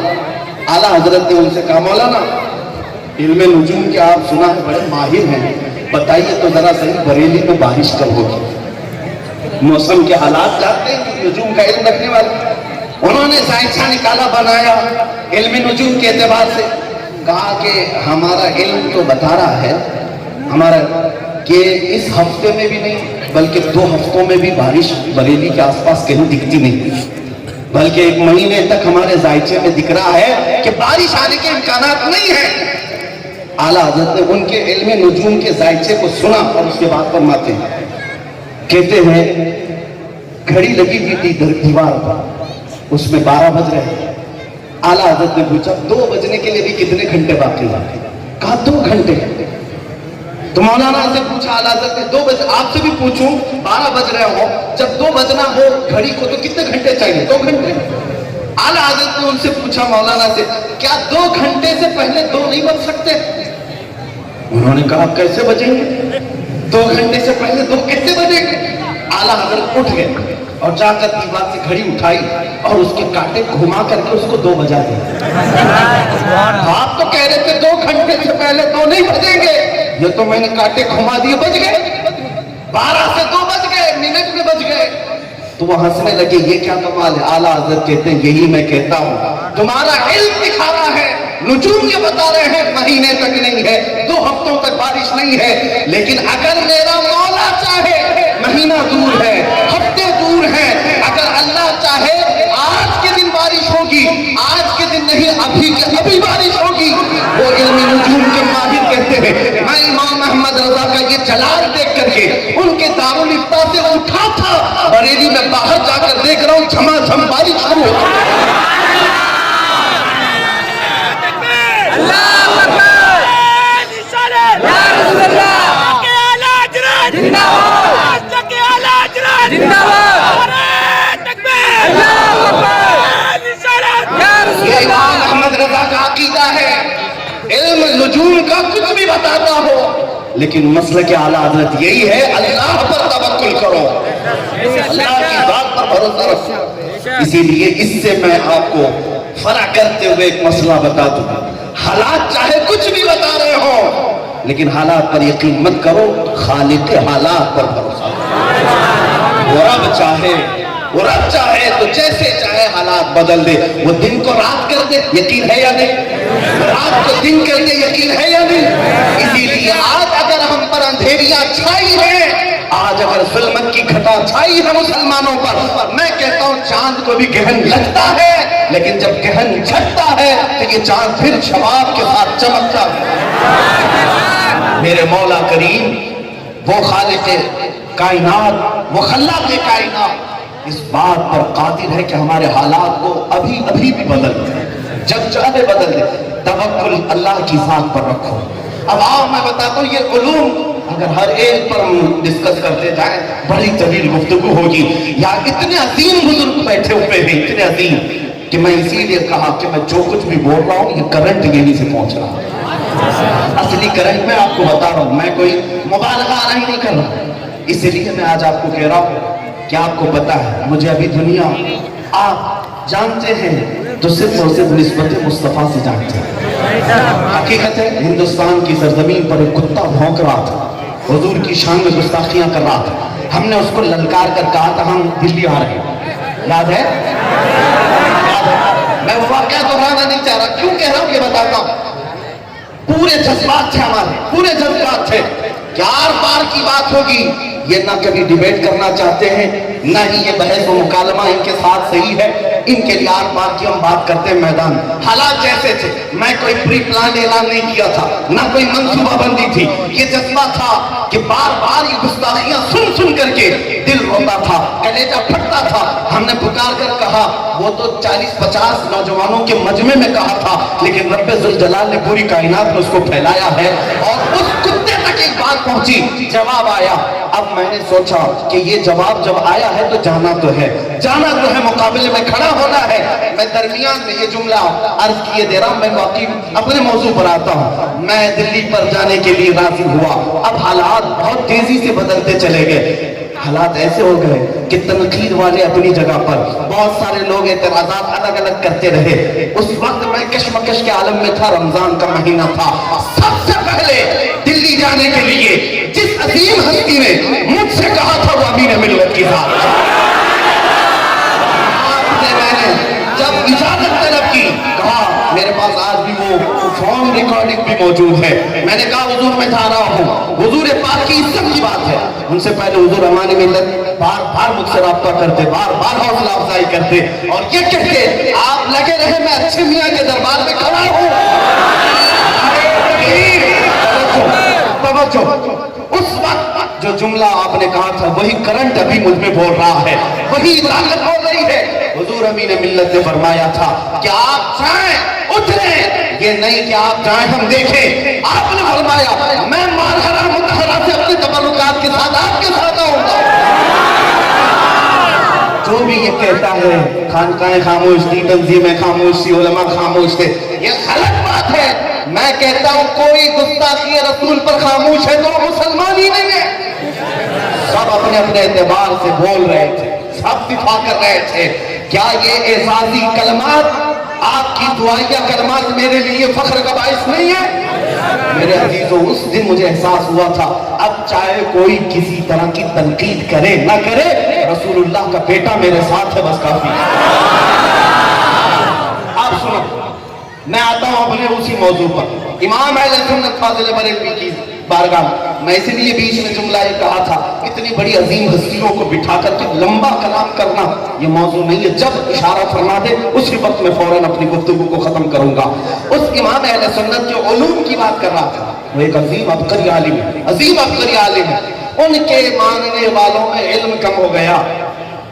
اعلیٰ حضرت نے ان سے کہا مولانا علم نجوم کے آپ سنا ہے بڑے ماہر ہیں، بتائیے تو ذرا صحیح بریلی میں بارش کب ہوگی، موسم کے حالات جانتے ہیں کہ نجوم کا علم رکھنے والے. انہوں نے سائنسہ نکالا بنایا علم نجوم کے اعتبار سے. کہا کہ ہمارا علم تو بتا رہا ہے ہمارا کہ اس ہفتے میں بھی نہیں بلکہ 2 ہفتوں میں بھی بارش بریلی کے آس پاس کہیں دکھتی نہیں، بلکہ 1 مہینے تک ہمارے ذائچے میں دکھ رہا ہے کہ بارش آنے کے امکانات نہیں ہیں. اعلیٰ حضرت نے ان کے علم نجوم کے ذائچے کو سنا اور اس کے بعد فرماتے ہیں، کہتے ہیں گھڑی لگی ہوئی تھی دیوار پر، اس میں 12 بج رہے ہیں. اعلیٰ حضرت نے پوچھا 2 بجنے کے لیے بھی کتنے گھنٹے باقی ہیں؟ کہا 2 گھنٹے. تو مولانا سے پوچھا اعلیٰ حضرت نے 2 بجے، آپ سے بھی پوچھوں 12 بج رہے ہو، جب 2 بجنا ہو گھڑی کو تو کتنے گھنٹے چاہیے؟ 2 گھنٹے. اعلیٰ حضرت نے ان سے پوچھا مولانا سے، کیا 2 گھنٹے سے پہلے 2 نہیں بج سکتے؟ انہوں نے کہا کیسے بجیں گے، 2 گھنٹے سے پہلے 2 کیسے بجیں گے؟ اعلیٰ حضرت اٹھ گئے اور جا کر دیوار سے گھڑی اٹھائی اور اس کے کانٹے گھما کر کے اس کو 2 بجا دیا. آپ تو کہہ رہے تھے 2 گھنٹے سے پہلے 2 نہیں بجیں گے، یہ تو میں نے کانٹے گھما دیے، بج گئے. 12 سے 2 بج گئے، منٹ میں بج گئے. تو وہ ہنسنے لگے، یہ کیا کمال ہے. اعلیٰ حضرت کہتے ہیں یہی میں کہتا ہوں، تمہارا علم دکھا رہا ہے، نجوم یہ بتا رہے ہیں مہینے تک نہیں ہے، 2 ہفتوں تک بارش نہیں ہے، لیکن اگر میرا مولا چاہے مہینہ دور ہے، ہفتے دور ہیں، اگر اللہ چاہے آج کے دن بارش ہوگی، آج کے دن نہیں ابھی کے ابھی بارش ہوگی. وہ علم نجوم کے ماہر کہتے ہیں. میں امام احمد رضا کا یہ جلال دیکھ کر کے ان کے دارالفتہ سے اٹھا تھا، بریلی میں باہر جا کر دیکھ رہا ہوں جھما جھم بارش شروع ہو گئی. زندہ باد. امام احمد رضا کا عقیدہ ہے علم نجوم کا کچھ بھی بتاتا ہو لیکن مسلک اعلی حضرت یہی ہے اللہ پر توکل کرو، اللہ کی ذات پر بھروسہ رکھو۔ اسی لیے اس سے میں آپ کو فرق کرتے ہوئے ایک مسئلہ بتا دوں، حالات چاہے کچھ بھی بتا رہے ہو لیکن حالات پر یقین مت کرو، خالق حالات پر بھروسہ کرو۔ وہ رب چاہے تو جیسے چاہے حالات بدل دے، وہ دن کو رات کر دے، یقین ہے یا نہیں؟ رات کو دن کر دے، یقین ہے یا نہیں؟ اسی لیے آج اگر ہم پر اندھیریاں چھائی ہیں، آج اگر ظلمت کی گھٹا چھائی ہے مسلمانوں پر، میں کہتا ہوں چاند کو بھی گہن لگتا ہے لیکن جب گہن چھٹتا ہے تو یہ چاند پھر شباب کے ساتھ چمکتا ہے۔ میرے مولا کریم وہ خالق کائنات، وہ خلاق کائنات اس بات پر قادر ہے کہ ہمارے حالات کو ابھی بھی بدل دے، جب چاہے بدل دے۔ توکل اللہ کی ذات پر رکھو۔ اب آؤ میں بتاتا ہوں یہ علوم اگر ہر ایک پر ہم ڈسکس کرتے جائیں بڑی طویل گفتگو ہوگی، یا اتنے عظیم بزرگ بیٹھے ہوئے ہیں، اتنے عظیم کہ میں اسی لیے کہا کہ میں جو کچھ بھی بول رہا ہوں یہ کرنٹ یہیں سے پہنچ رہا ہے، اصلی کرنٹ میں آپ کو بتا رہا ہوں، میں کوئی مبالغہ نہیں کر رہا۔ اسی لیے میں آج آپ کو کہہ رہا ہوں کہ آپ کو پتا ہے مجھے ابھی دنیا آپ جانتے ہیں تو صرف اور صرف نسبت مصطفیٰ سے جانتے ہیں۔ حقیقت ہے ہندوستان کی سرزمین پر ایک کتا بھونک رہا تھا، حضور کی شان میں گستاخیاں کر رہا تھا، ہم نے اس کو للکار کر کہا تھا ہم دلی آ رہے ہیں، یاد ہے؟ میں وہ واقعہ دہرانا نہیں چاہ رہا، کیوں کہہ رہا ہوں یہ بتاتا ہوں۔ پورے جذبات تھے ہمارے، پورے جذبات تھے کہ آر پار کی بات ہوگی، یہ نہ کبھی ڈیبیٹ کرنا چاہتے ہیں نہ ہی یہ بحث و مکالمہ ان کے ساتھ صحیح ہے، ان کے لیے آر پار کی ہم بات کرتے ہیں میدان۔ حالات جیسے تھے، میں کوئی پری پلان اعلان نہیں کیا تھا، نہ کوئی منصوبہ بندی تھی، یہ جذبہ تھا کہ بار بار یہ گستاخیاں سن کر کے دل روتا تھا، کلیجہ پھٹتا تھا۔ ہم نے پکار کر کہا، وہ تو 40-50 نوجوانوں کے مجمع میں کہا تھا لیکن رب ذوالجلال نے پوری کائنات میں اس کو پھیلایا ہے، اور اس کتے تک ایک بات پہنچی، جواب آیا۔ اب میں نے سوچا کہ یہ جواب جب آیا ہے تو جانا تو ہے مقابلے میں کھڑا ہونا ہے۔ میں درمیان میں یہ جملہ عرض کیے دے رہا ہوں، میں واقعی اپنے موضوع پر آتا ہوں۔ میں دلی پر جانے کے لیے راضی ہوا، اب حالات بہت تیزی سے بدلتے چلے گئے، حالات ایسے ہو گئے کہ تنقید والے اپنی جگہ پر، بہت سارے لوگ اعتراضات الگ الگ کرتے رہے۔ اس وقت میں کشمکش کے عالم میں تھا، رمضان کا مہینہ تھا۔ سب سے پہلے دلی جانے کے لیے جس عظیم ہستی نے مجھ سے کہا تھا وہ امین ملت کی ذات، میں نے جب اجازت طلب کی، کہا میرے پاس آج بھی وہ فون ریکارڈنگ بھی موجود ہے، میں نے کہا حضور میں جا رہا ہوں، حضور پاک کی عزت کی بات ہے۔ ان سے پہلے حضور امان ملت بار بار مجھ سے رابطہ کرتے، بار بار حوصلہ افزائی کرتے، اور یہ کہتے آپ لگے رہے میں اچھے میاں کے دربار میں کھڑا ہوں۔ اس وقت جو جملہ آپ نے کہا تھا وہی کرنٹ ابھی مجھ میں بول رہا ہے، وہی طاقت بول رہی ہے۔ حضور امین ملت نے فرمایا تھا کہ آپ جائیں اتریں، یہ نہیں کہ آپ جائیں ہم دیکھیں۔ آپ نے فرمایا میں مارحرہ متحرہ سے اپنے تبرکات کے ساتھ آپ کے ساتھ آؤں گا۔ جو بھی یہ کہتا ہے خانقاہیں خاموش تھی، تنظیمیں خاموش تھی، علماء خاموش تھے، یہ غلط بات ہے۔ میں کہتا ہوں کوئی گستاخی رسول پر خاموش ہے تو وہ مسلمان ہی نہیں ہے۔ سب اپنے اپنے اعتبار سے بول رہے تھے، سب دفاع کر رہے تھے۔ کیا یہ اعزازی کلمات، آپ کی دعائیہ کلمات میرے لیے فخر کا باعث نہیں ہے؟ میرے عزیزو اس دن مجھے احساس ہوا تھا اب چاہے کوئی کسی طرح کی تنقید کرے نہ کرے، رسول اللہ کا بیٹا میرے ساتھ ہے، بس کافی۔ آپ سنو، میں آتا ہوں اپنے اسی موضوع پر، امام اہل سنت فاضل بریلوی کی بارگاہ۔ میں اس لیے بیچ میں جملہ یہ کہا تھا، اتنی بڑی عظیم ہستیوں کو بٹھا کر کے لمبا کلام کرنا یہ موضوع نہیں ہے، جب اشارہ فرما دے اسی وقت میں فوراً اپنی گفتگو کو ختم کروں گا۔ اس امام اہل سنت جو علوم کی بات کر رہا تھا، وہ ایک عظیم عبقری عالم ہے، عظیم عبقری عالم ہے۔ ان کے ماننے والوں میں علم کم ہو گیا،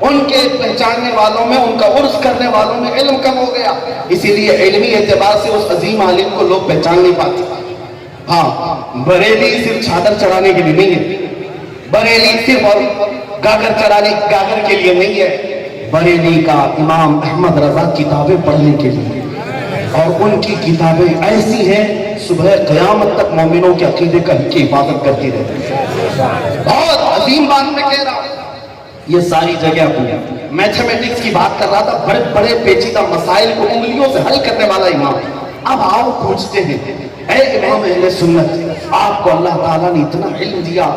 ان کے پہچاننے والوں میں، ان کا عرض کرنے والوں میں علم کم ہو گیا، اسی لیے علمی اعتبار سے اس عظیم عالم کو لوگ پہچان نہیں پاتے۔ ہاں، بریلی صرف چادر چڑھانے کے لیے نہیں ہے، بریلی صرف اور گاگر چڑھانے گاگر کے لیے نہیں ہے، بریلی کا امام احمد رضا کتابیں پڑھنے کے لیے، اور ان کی کتابیں ایسی ہیں صبح قیامت تک مومنوں کے عقیدے کی حفاظت کرتی رہتی ہے۔ بہت عظیم بات میں کہہ رہا ہوں، یہ ساری جگہ میتھمیٹکس کی بات کر رہا تھا، بڑے بڑے پیچیدہ مسائل کو انگلیوں سے حل کرنے والا امام۔ اب آؤ پوچھتے ہیں، اے امام اہل سنت، آپ کو اللہ تعالیٰ نے اتنا علم دیا،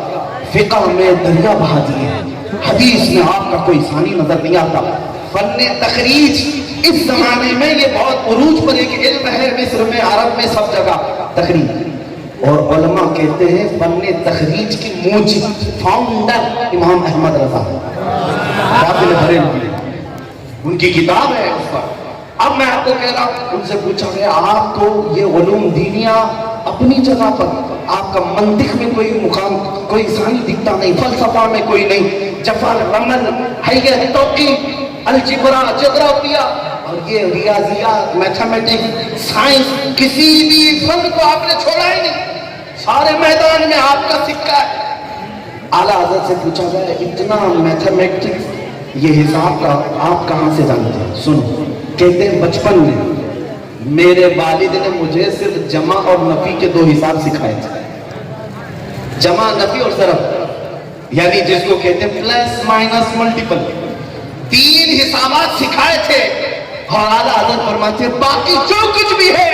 فقہ میں دریا بہا دیے، حدیث میں آپ کا کوئی ثانی نظر نہیں آتا، فن تخریج اس زمانے میں یہ بہت عروج پر ایک علم ہے، مصر میں، عرب میں، سب جگہ تخریج، اور علماء کہتے ہیں فن تخریج کی موجب فاؤنڈر امام احمد رضا قابل بریلوی، ان کی کتاب ہے اس پر۔ اب میں آپ کو کہہ رہا ہوں، ان سے پوچھا گیا آپ کو یہ علوم دینیاں اپنی جگہ پر، آپ کا منطق میں کوئی مقام، کوئی ثانی دکھتا نہیں، فلسفہ میں کوئی نہیں، جفر رمل حیہ توقیف الجبرا جغرافیہ اور یہ ریاضیات میتھمیٹکس سائنس، کسی بھی فن کو آپ نے چھوڑا ہی نہیں، سارے میدان میں آپ کا سکہ ہے۔ اعلیٰ حضرت سے پوچھا گیا اتنا میتھمیٹکس یہ حساب کا آپ کہاں سے جانتے ہیں؟ سنو، کہتے ہیں بچپن میں میرے والد نے مجھے صرف جمع اور نفی کے 2 حساب سکھائے تھے، جمع نفی اور ضرب، یعنی جس کو کہتے ہیں پلس مائنس ملٹیپل، 3 حسابات سکھائے تھے، اور اعلیٰ حضرت فرماتے ہیں باقی جو کچھ بھی ہے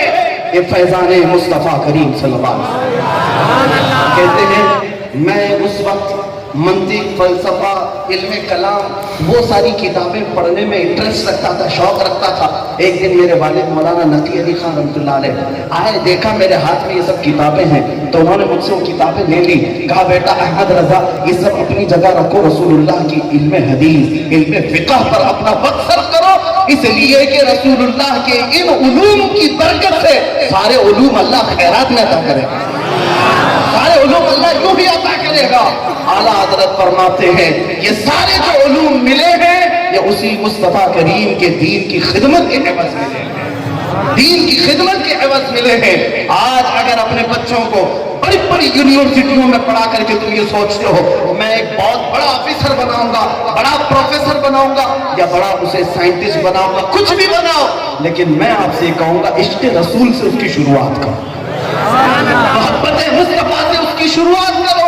یہ فیضان مصطفیٰ کریم صلی اللہ علیہ وسلم۔ کہتے ہیں میں اس وقت منطق، فلسفہ، علم کلام، وہ ساری کتابیں پڑھنے میں انٹرسٹ رکھتا تھا، شوق رکھتا تھا۔ ایک دن میرے والد مولانا نقی علی خان رحمۃ اللہ علیہ آئے، دیکھا میرے ہاتھ میں یہ سب کتابیں ہیں، تو انہوں نے مجھ سے وہ کتابیں لے لی، کہا بیٹا احمد رضا یہ سب اپنی جگہ رکھو، رسول اللہ کی علم حدیث، علم فقہ پر اپنا وقت صرف کرو، اس لیے کہ رسول اللہ کے ان علوم کی برکت سے سارے علوم اللہ خیرات میں عطا کرے گا، سارے علوم اللہ یوں ہی عطا کرے گا۔ اعلیٰ حضرت فرماتے ہیں یہ سارے جو علوم ملے ہیں یہ اسی مصطفیٰ کریم کے دین کی خدمت کے عوض ملے ہیں، دین کی خدمت کے عوض ملے ہیں۔ آج اگر اپنے بچوں کو بڑی بڑی یونیورسٹیوں میں پڑھا کر کے تم یہ سوچتے ہو میں ایک بہت بڑا آفیسر بناؤں گا، بڑا پروفیسر بناؤں گا، یا بڑا اسے سائنٹسٹ بناؤں گا، کچھ بھی بناؤ، لیکن میں آپ سے کہوں گا عشق رسول سے اس کی شروعات کرو، محبت مصطفیٰ سے اس کی شروعات کرو،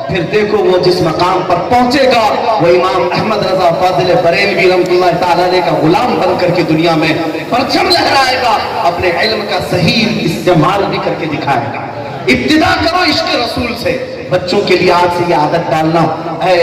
پھر دیکھو وہ جس مقام پر پہنچے گا وہ امام احمد رضا فاضل بریلوی رحمۃ اللہ تعالیٰ علیہ کا غلام بن کر کے دنیا میں پرچم لہرائے گا، اپنے علم کا صحیح استعمال بھی کر کے دکھائے گا۔ ابتدا کرو عشق رسول سے۔ بچوں کے لیے آج سے یہ عادت ڈالنا، اے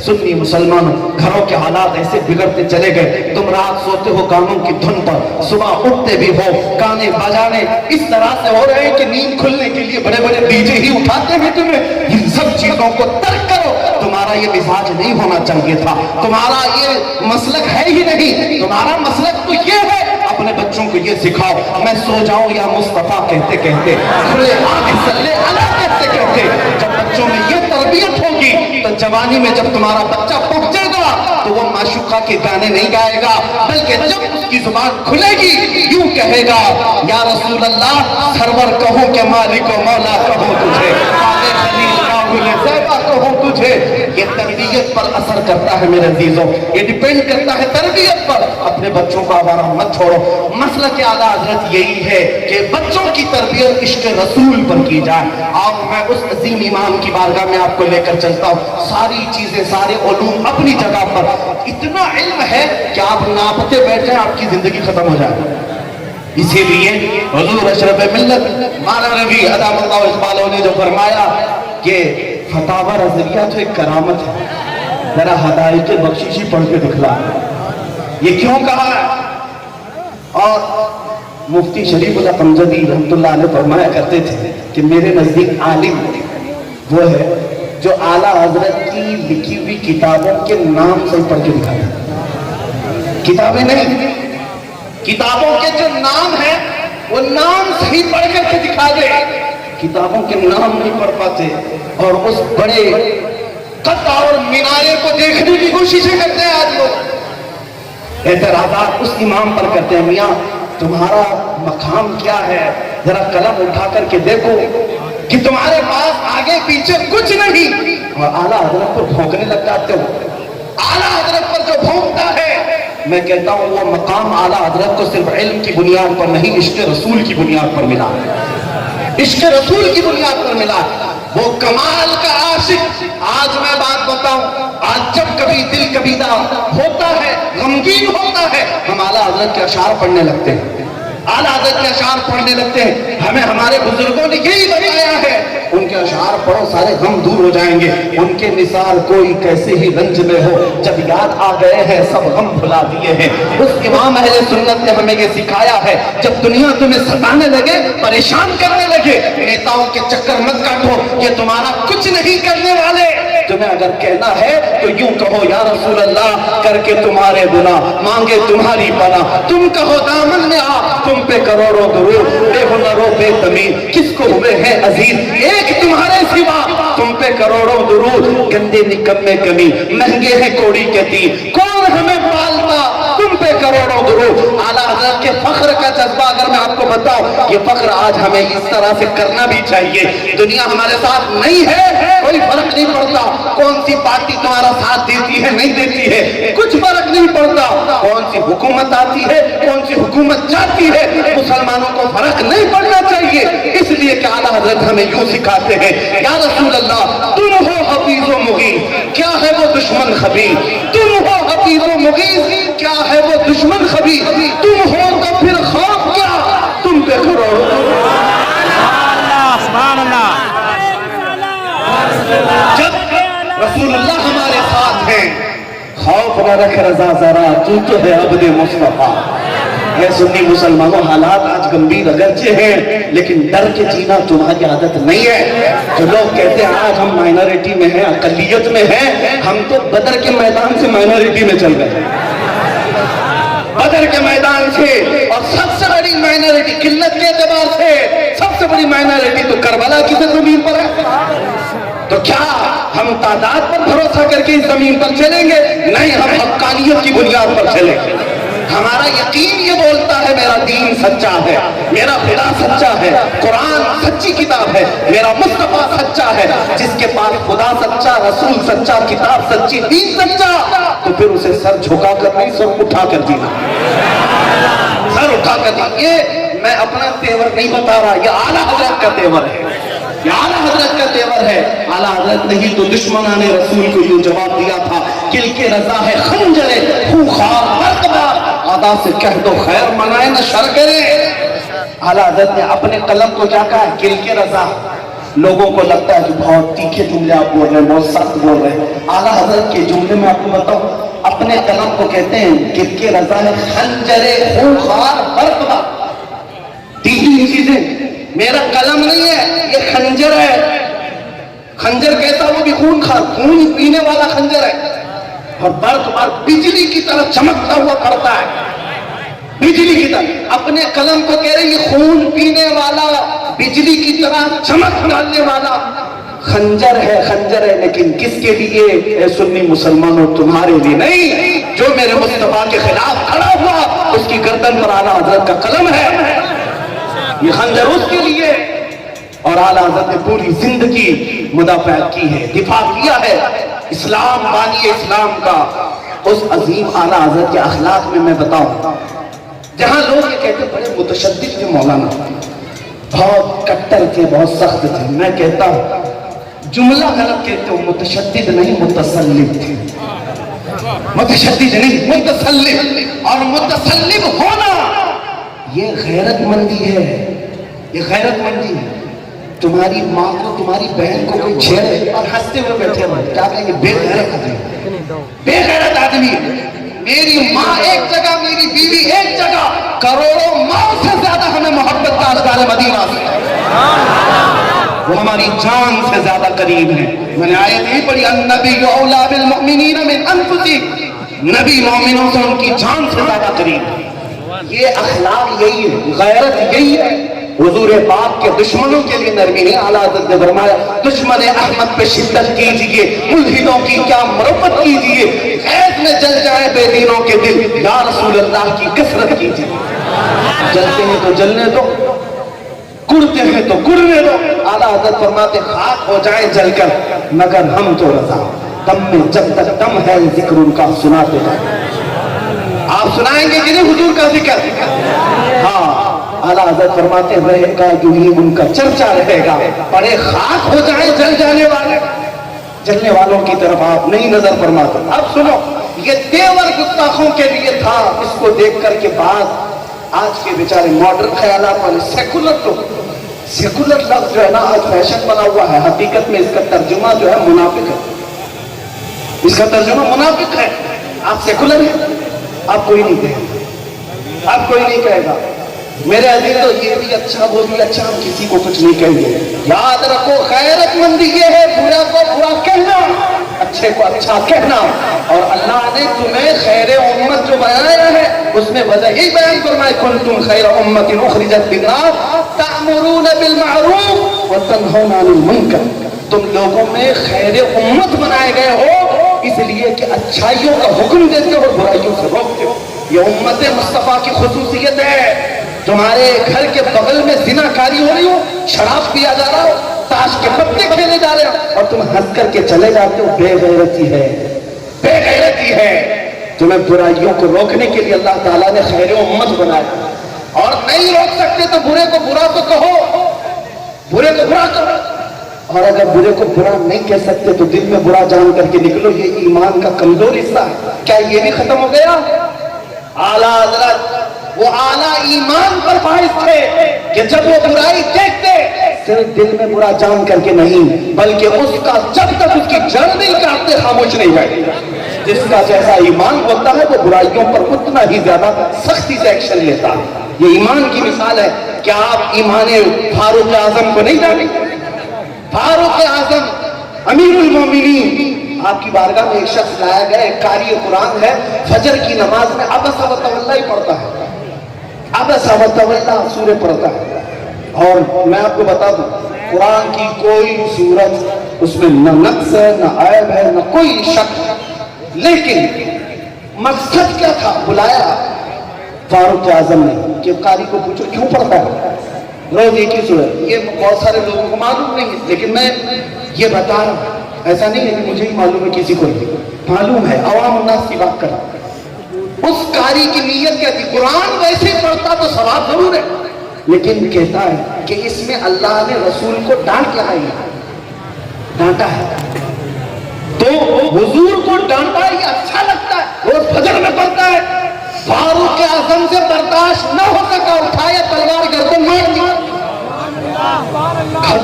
سنی مسلمانوں، گھروں کے حالات ایسے بگڑتے چلے گئے، تم رات سوتے ہو گانوں کی دھن پر، صبح اٹھتے بھی ہو گانے بجانے اس طرح سے ہو رہے ہیں کہ نیند کھلنے کے لیے بڑے بڑے ڈی جے ہی اٹھاتے ہیں تمہیں۔ ان سب چیزوں کو ترک کرو، تمہارا یہ مزاج نہیں ہونا چاہیے تھا، تمہارا یہ مسلک ہے ہی نہیں، تمہارا مسلک تو یہ ہے اپنے بچوں کو یہ سکھاؤ میں سو جاؤں یا مصطفیٰ کہتے کہتے، کھلے آنکھ صلی اللہ کہتے کہتے۔ جب بچوں میں یہ تربیت ہوگی تو جوانی میں جب تمہارا بچہ پہنچے گا تو وہ معشوقہ کے گانے نہیں گائے گا، بلکہ جب اس کی زبان کھلے گی یوں کہے گا یا رسول اللہ سرور کہوں کہ مالک و مولا کہوں تجھے، کہوں تجھے۔ یہ تربیت پر اثر کرتا ہے میرے عزیزوں، یہ ڈیپینڈ کرتا ہے تربیت پر۔ اپنے بچوں کو آوارہ مت چھوڑو۔ مسئلہ کے اعلیٰ حضرت یہی ہے کہ بچوں کی تربیت عشق رسول پر کی جائے۔ اب میں اس عظیم امام کی بارگاہ میں آپ کو لے کر چلتا ہوں، ساری چیزیں، سارے علوم اپنی جگہ پر، اتنا علم ہے کہ آپ ناپتے بیٹھیں آپ کی زندگی ختم ہو جائے۔ اسی لیے حضور اشرف ملت مولانا ربیع ادام اللہ اقبالہ نے جو فرمایا کہ فتاوی رضویہ تو ایک کرامت ہے، ذرا ہدایت بخششی پڑھ کے دکھلا۔ یہ کیوں کہا ہے؟ اور مفتی شریف اللہ قمجدی رحمۃ اللہ علیہ فرمایا کرتے تھے کہ میرے نزدیک عالم وہ ہے جو اعلیٰ حضرت کی لکھی ہوئی کتابوں کے نام سے پڑھ کے دکھاتا، کتابیں نہیں، کتابوں کے جو نام ہیں وہ نام صحیح پڑھ کر کے دکھا دے۔ کتابوں کے نام نہیں پڑھ پاتے اور اس بڑے قد اور مینارے کو دیکھنے کی کوششیں کرتے ہیں آج لوگ۔ اعتراضات اس امام پر کرتے ہیں، میاں تمہارا مقام کیا ہے؟ ذرا قلم اٹھا کر کے دیکھو کہ تمہارے پاس آگے پیچھے کچھ نہیں، اور اعلیٰ حضرت پر بھونکنے لگ جاتے ہو۔ اعلیٰ حضرت پر جو بھونکتا ہے میں کہتا ہوں وہ مقام اعلیٰ حضرت کو صرف علم کی بنیاد پر نہیں، عشق رسول کی بنیاد پر ملا، عشق رسول کی بنیاد پر ملا۔ وہ کمال کا عاشق، آج میں بات بتاؤں، آج جب کبھی دل کبیدہ ہوتا ہے، غمگین ہوتا ہے، ہم اعلیٰ حضرت کے اشعار پڑھنے لگتے ہیں، اعلیٰ حضرت کے اشعار پڑھنے لگتے ہیں۔ ہمیں ہمارے بزرگوں نے یہی بتایا ہے، ان کے اشعار پڑھو سارے غم دور ہو جائیں گے۔ ان کے مثال کوئی کیسے ہی رنج میں ہو، جب یاد آ گئے ہیں سب غم بھلا دیے ہیں۔ اس امام اہل سنت نے ہمیں یہ سکھایا ہے، جب دنیا تمہیں ستانے لگے، پریشان کرنے لگے، نیتاؤں کے چکر مت کاٹو، یہ تمہارا کچھ نہیں کرنے والے۔ تمہیں اگر کہنا ہے تو یوں کہو، یا رسول اللہ کر کے تمہارے گناہ مانگے تمہاری پناہ، تم کہو دامن میں آ، تم پہ کروڑوں درود، بے ہنروں بے تمیز کس کو ہوئے ہیں عزیز، ایک تمہارے سوا، تم پہ کروڑوں درود، گندے نکمے کمی، مہنگے ہیں کوڑی کے تین، کون ہمیں پالتا، تم پہ کروڑوں درود۔ اعلیٰ حضرت کے فخر کا جذبہ اگر میں آپ کو بتاؤں، یہ فخر آج ہمیں اس طرح سے کرنا بھی چاہیے۔ دنیا ہمارے ساتھ نہیں ہے، کوئی فرق نہیں پڑتا، کون سی پارٹی تمہارا ساتھ دیتی ہے نہیں دیتی ہے، کچھ فرق نہیں پڑتا، کون سی حکومت آتی ہے کون سی حکومت جاتی ہے، مسلمانوں کو فرق نہیں پڑنا چاہیے۔ اس لیے کہ اعلیٰ حضرت ہمیں یوں سکھاتے ہیں، یا رسول اللہ تم ہو حفیظ و مغیث، کیا ہے وہ دشمن خبیر، تم ہو حفیظ و مغیث، کیا ہے وہ دشمن خبیر، تم ہو تو پھر خوف کیا، تم پہ کروڑوں۔ سبحان اللہ۔ جب رسول اللہ ہمارے ساتھ ہیں، خوف نہ رکھ رضا ذرا، تو ہے عبد مصطفیٰ۔ اے سنی مسلمانوں، حالات آج گمبھیر اگرچہ ہیں، لیکن ڈر کے جینا تمہاری عادت نہیں ہے۔ جو لوگ کہتے ہیں آج ہم مائنورٹی میں ہیں، اقلیت میں ہیں، ہم تو بدر کے میدان سے مائنورٹی میں چل گئے، بدر کے میدان سے، اور سب سے بڑی مائنورٹی قلت کے اعتبار سے سب سے بڑی مائنورٹی تو کربلا کی زمین پر ہے۔ تو کیا ہم تعداد پر بھروسہ کر کے اس زمین پر چلیں گے؟ نہیں، ہم حقانیت کی بنیاد پر چلیں گے۔ ہمارا یقین یہ بولتا ہے میرا دین سچا ہے، میرا خدا سچا ہے، قرآن سچی کتاب ہے، میرا مصطفیٰ سچا ہے۔ جس کے پاس خدا سچا، رسول سچا، کتاب سچی، دین سچا، تو پھر اسے سر جھکا کر نہیں، سر اٹھا کر جینا، سر اٹھا کر جینا۔ یہ میں اپنا تیور نہیں بتا رہا، یہ اعلیٰ حضرت کا تیور ہے، یہ اعلیٰ حضرت کا تیور ہے۔ اعلیٰ حضرت نے ہی تو دشمنان رسول کو یوں جواب دیا تھا، کل کے رضا ہے خنجر خوخار مرتبہ، آدھا سے کہہ دو خیر منائے نہ شر کرے۔ اعلیٰ حضرت نے اپنے قلم کو کیا کہا؟ کل کے رضا۔ لوگوں کو لگتا ہے کہ بہت تیکھے جملے آپ بول رہے ہیں، بہت سخت بول رہے ہیں۔ اعلیٰ حضرت کے جملے میں آپ کو بتاؤں، اپنے قلم کو کہتے ہیں کل کے رضا ہے خنجر خوخار مرتبہ۔ تین چیزیں، میرا قلم نہیں ہے، یہ خنجر ہے۔ خنجر کیسا؟ وہ بھی خون خار، خون پینے والا خنجر ہے، اور برق بار بجلی کی طرح چمکتا ہوا پڑتا ہے، بجلی کی طرح۔ اپنے قلم کو کہہ رہے یہ خون پینے والا، بجلی کی طرح چمک ڈالنے والا خنجر ہے، خنجر ہے، لیکن کس کے لیے؟ اے سنی مسلمانوں، تمہارے لیے نہیں۔ جو میرے مصطفیٰ کے خلاف کھڑا ہوا، اس کی گردن پر اعلیٰ حضرت کا قلم ہے، یہ خنجر اس کے لیے۔ اور اعلیٰ حضرت نے پوری زندگی مدافعت کی ہے، دفاع کیا ہے اسلام، بانی اسلام کا۔ اس عظیم اعلیٰ حضرت کے اخلاق میں بتاؤں، جہاں لوگ یہ کہتے بڑے متشدد تھے مولانا، بہت کٹر تھے، بہت سخت تھے، میں کہتا ہوں جملہ غلط کہتے ہو، متشدد نہیں متسلب تھے، متشدد نہیں متسلب۔ اور متسلب ہونا یہ غیرت مندی ہے، یہ غیرت مندی ہے۔ تمہاری ماں کو، تمہاری بہن کو کوئی چھیڑے اور ہنستے ہوئے بیٹھے ہوئے، کیا کہیں گے؟ بے غیرت آدمی، بے غیرت آدمی۔ میری ماں ایک جگہ، میری بیوی ایک جگہ، کروڑوں ماں سے زیادہ ہمیں محبت تاجدار مدینہ سے، وہ ہماری جان سے زیادہ قریب ہے۔ میں نے آیت ہی پڑھی، النبی اولیٰ بالمؤمنین من انفسہم، نبی مومنوں سے ان کی جان سے زیادہ قریب ہے۔ یہ اخلاق یہی ہے، غیرت یہی ہے۔ حضور پاک کے دشمنوں کے لیے نرمی نہیں، اعلیٰ حضرت نے فرمایا دشمن احمد پہ شدت کیجئے، ملحدوں کی کیا مرمت کیجئے، غیظ میں جل جائے بے دینوں کے دل، یا رسول اللہ کی کثرت کیجئے۔ جلتے ہیں تو جلنے دو، کڑتے ہیں تو کڑنے دو۔ اعلیٰ حضرت فرماتے خاک ہو جائیں جل کر، مگر ہم تو رضا، دم میں جب تک دم ہے ذکر ان کا سناتے ہیں۔ آپ سنائیں گے کہ نہیں حضور کا ذکر؟ ہاں، اعلیٰ حضرت فرماتے رہے گا یوں ہی ان کا چرچا رہے گا، بڑے خاک ہو جائیں جل جانے والے، جلنے والوں کی طرف آپ نہیں نظر فرماتے۔ اب سنو، یہ دیور گستاخوں کے لیے تھا، اس کو دیکھ کر کے بعد آج کے بیچارے ماڈرن خیالات والے سیکولر لوگ، سیکولر لفظ جو ہے نا آج فیشن بنا ہوا ہے، حقیقت میں اس کا ترجمہ جو ہے منافق ہے، اس کا ترجمہ منافق ہے۔ آپ سیکولر ہیں، آپ کوئی نہیں کہے گا، آپ کوئی نہیں کہے گا میرے عزیز تو یہ بھی اچھا وہ بھی اچھا، ہم کسی کو کچھ نہیں کہیں گے۔ یاد رکھو غیرت مندی یہ ہے برا کو برا کہنا، اچھے کو اچھا کہنا، اور اللہ نے تمہیں خیر امت جو بنایا ہے اس میں وجہ ہی بیان فرمائے کنتم خیر امت اخرجت للناس تأمرون بالمعروف وتنہون عن المنکر، تم لوگوں میں خیر امت بنائے گئے ہو اس لیے کہ اچھائیوں کا حکم دیتے ہو برائیوں سے روکتے ہو۔ یہ امت مصطفیٰ کی خصوصیت ہے۔ تمہارے گھر کے بغل میں زنا کاری ہو رہی ہو، شراب پیا جا رہا ہو، تاش کے پتے کھیلے جا رہے ہو، اور تم ہنس کر کے چلے جاتے ہو، بے غیرتی ہے، بے غیرتی ہے۔ تمہیں برائیوں کو روکنے کے لیے اللہ تعالیٰ نے خیر امت بنایا، اور نہیں روک سکتے تو برے کو برا تو کہو، برے کو برا کہو، اور اگر برے کو برا نہیں کہہ سکتے تو دل میں برا جان کر کے نکلو، یہ ایمان کا کمزور حصہ ہے۔ کیا یہ بھی ختم ہو گیا؟ اعلیٰ حضرت وہ اعلیٰ ایمان پر فائز تھے کہ جب وہ برائی دیکھتے صرف دل میں برا جان کر کے نہیں، بلکہ اس کا جب تک اس کی جڑ نہیں کاٹتے خاموش نہیں بیٹھتے۔ جس کا جیسا ایمان ہوتا ہے وہ برائیوں پر اتنا ہی زیادہ سختی سے ایکشن لیتا ہے۔ یہ ایمان کی مثال ہے۔ کیا آپ ایمان فاروق اعظم کو نہیں جانیں؟ فاروق اعظم امیر المومنین، آپ کی بارگاہ میں ایک شخص لایا گیا، ایک قاری قرآن ہے، فجر کی نماز میں عبس و تولی ہی پڑھتا ہے، عبس و تولی سورہ پڑھتا ہے، اور میں آپ کو بتا دوں قرآن کی کوئی سورت اس میں نہ نقص ہے نہ عیب ہے نہ کوئی شک ہے، لیکن مقصد کیا تھا؟ بلایا فاروق اعظم نے کہ قاری کو پوچھو کیوں پڑھتا ہے روز ایک ہی سورت؟ یہ بہت سارے لوگوں کو معلوم نہیں، لیکن میں یہ بتا رہا ہوں، ایسا نہیں ہے کہ مجھے ہی معلوم ہے، کسی کو نہیں معلوم ہے، عوام الناس کی بات کر رہا ہوں۔ اس قاری کی نیت کیا تھی؟ قرآن ویسے پڑھتا تو ثواب ضرور ہے، لیکن کہتا ہے کہ اس میں اللہ نے رسول کو ڈانٹا ہے، تو حضور کو ڈانٹا یہ اچھا لگتا ہے، روز فجر میں پڑھتا ہے۔ فاروق اعظم سے برداشت نہ ہو سکا، اٹھایا تلوار گردن مار دی۔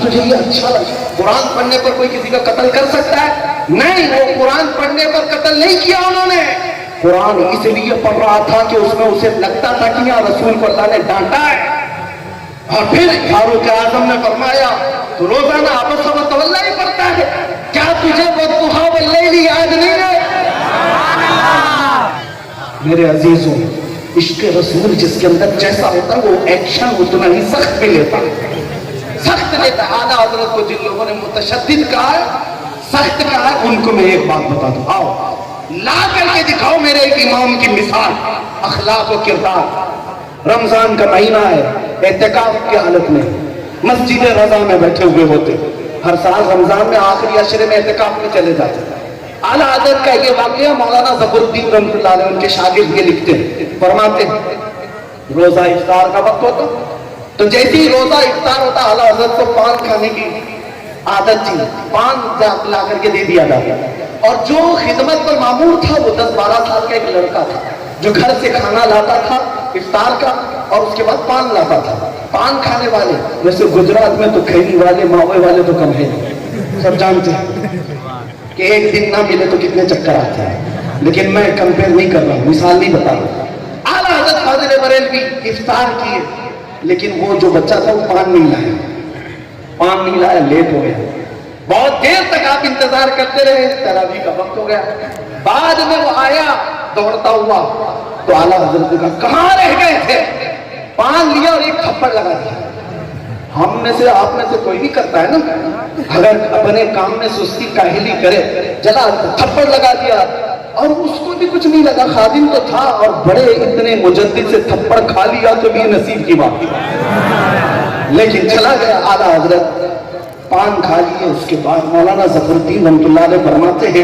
تجھے یہ اچھا لگا؟ قرآن پڑھنے پر کوئی کسی کا قتل کر سکتا ہے؟ نہیں، وہ قرآن پڑھنے پر قتل نہیں کیا انہوں نے، قرآن اس لیے پڑھ رہا تھا کہ اس میں اسے لگتا تھا کہ یہاں رسول کو اللہ نے ڈانٹا ہے۔ اور پھر فاروق اعظم نے فرمایا تو روزانہ عبس و تولی ہی پڑھتا ہے، کیا تجھے والضحیٰ واللیل یاد نہیں ہے؟ میرے عزیزوں، عشق رسول جس کے اندر جیسا ہوتا ہے وہ ایکشن اتنا ہی سخت بھی لیتا ہے، سخت لیتا ہے۔ اعلیٰ حضرت کو جن لوگوں نے متشدد کہا ہے، سخت کہا ہے، ان کو میں ایک بات بتا دوں، آؤ لا کر کے دکھاؤ میرے ایک امام کی مثال، اخلاق و کردار۔ رمضان کا مہینہ ہے، اعتکاف کی حالت میں مسجد رضا میں بیٹھے ہوئے ہوتے، ہر سال رمضان میں آخری عشرے میں اعتکاف میں چلے جاتے۔ اعلیٰ حضرت کا یہ واقعہ مولانا ظفر الدین رحمۃ اللہ علیہ ان کے شاگرد یہ لکھتے ہیں، فرماتے ہیں روزہ افطار کا وقت ہوتا تو جیسے ہی روزہ افطار ہوتا اعلیٰ حضرت کو پان کھانے کی عادت تھی، پان لا کر کے دے دیا جاتا، اور جو خدمت پر مامور تھا وہ 10-12 سال کا ایک لڑکا تھا جو گھر سے کھانا لاتا تھا افطار کا، اور اس کے بعد پان لاتا تھا۔ پان کھانے والے ویسے گجرات میں تو کھیری والے ماوے والے تو کم ہے، سب جانتے ہیں کہ ایک دن نہ ملے تو کتنے چکر آتے ہیں، لیکن میں کمپیئر نہیں کر رہا ہوں، مثال نہیں بتا رہا ہوں۔ اعلیٰ حضرت فاضل بریلوی افطار کیے، لیکن وہ جو بچہ تھا وہ پان نہیں لایا، لیٹ ہو گیا، بہت دیر تک آپ انتظار کرتے رہے، تراویح کا وقت ہو گیا، بعد میں وہ آیا دوڑتا ہوا تو اعلیٰ حضرت نے کہا کہاں رہ گئے تھے؟ پان لیا اور ایک تھپڑ لگا دیا۔ ہم میں سے آپ میں سے کوئی بھی کرتا ہے نا، اگر اپنے کام میں سستی کاہلی کرے، جلا تھپڑ لگا دیا، اور اس کو بھی کچھ نہیں لگا، خادم تو تھا، اور بڑے اتنے مجدد سے تھپڑ کھا لیا تو بھی نصیب کی بات، لیکن چلا گیا۔ اعلیٰ حضرت پان کھا لیے، اس کے بعد مولانا ظفر الدین رحمۃ اللہ علیہ فرماتے ہیں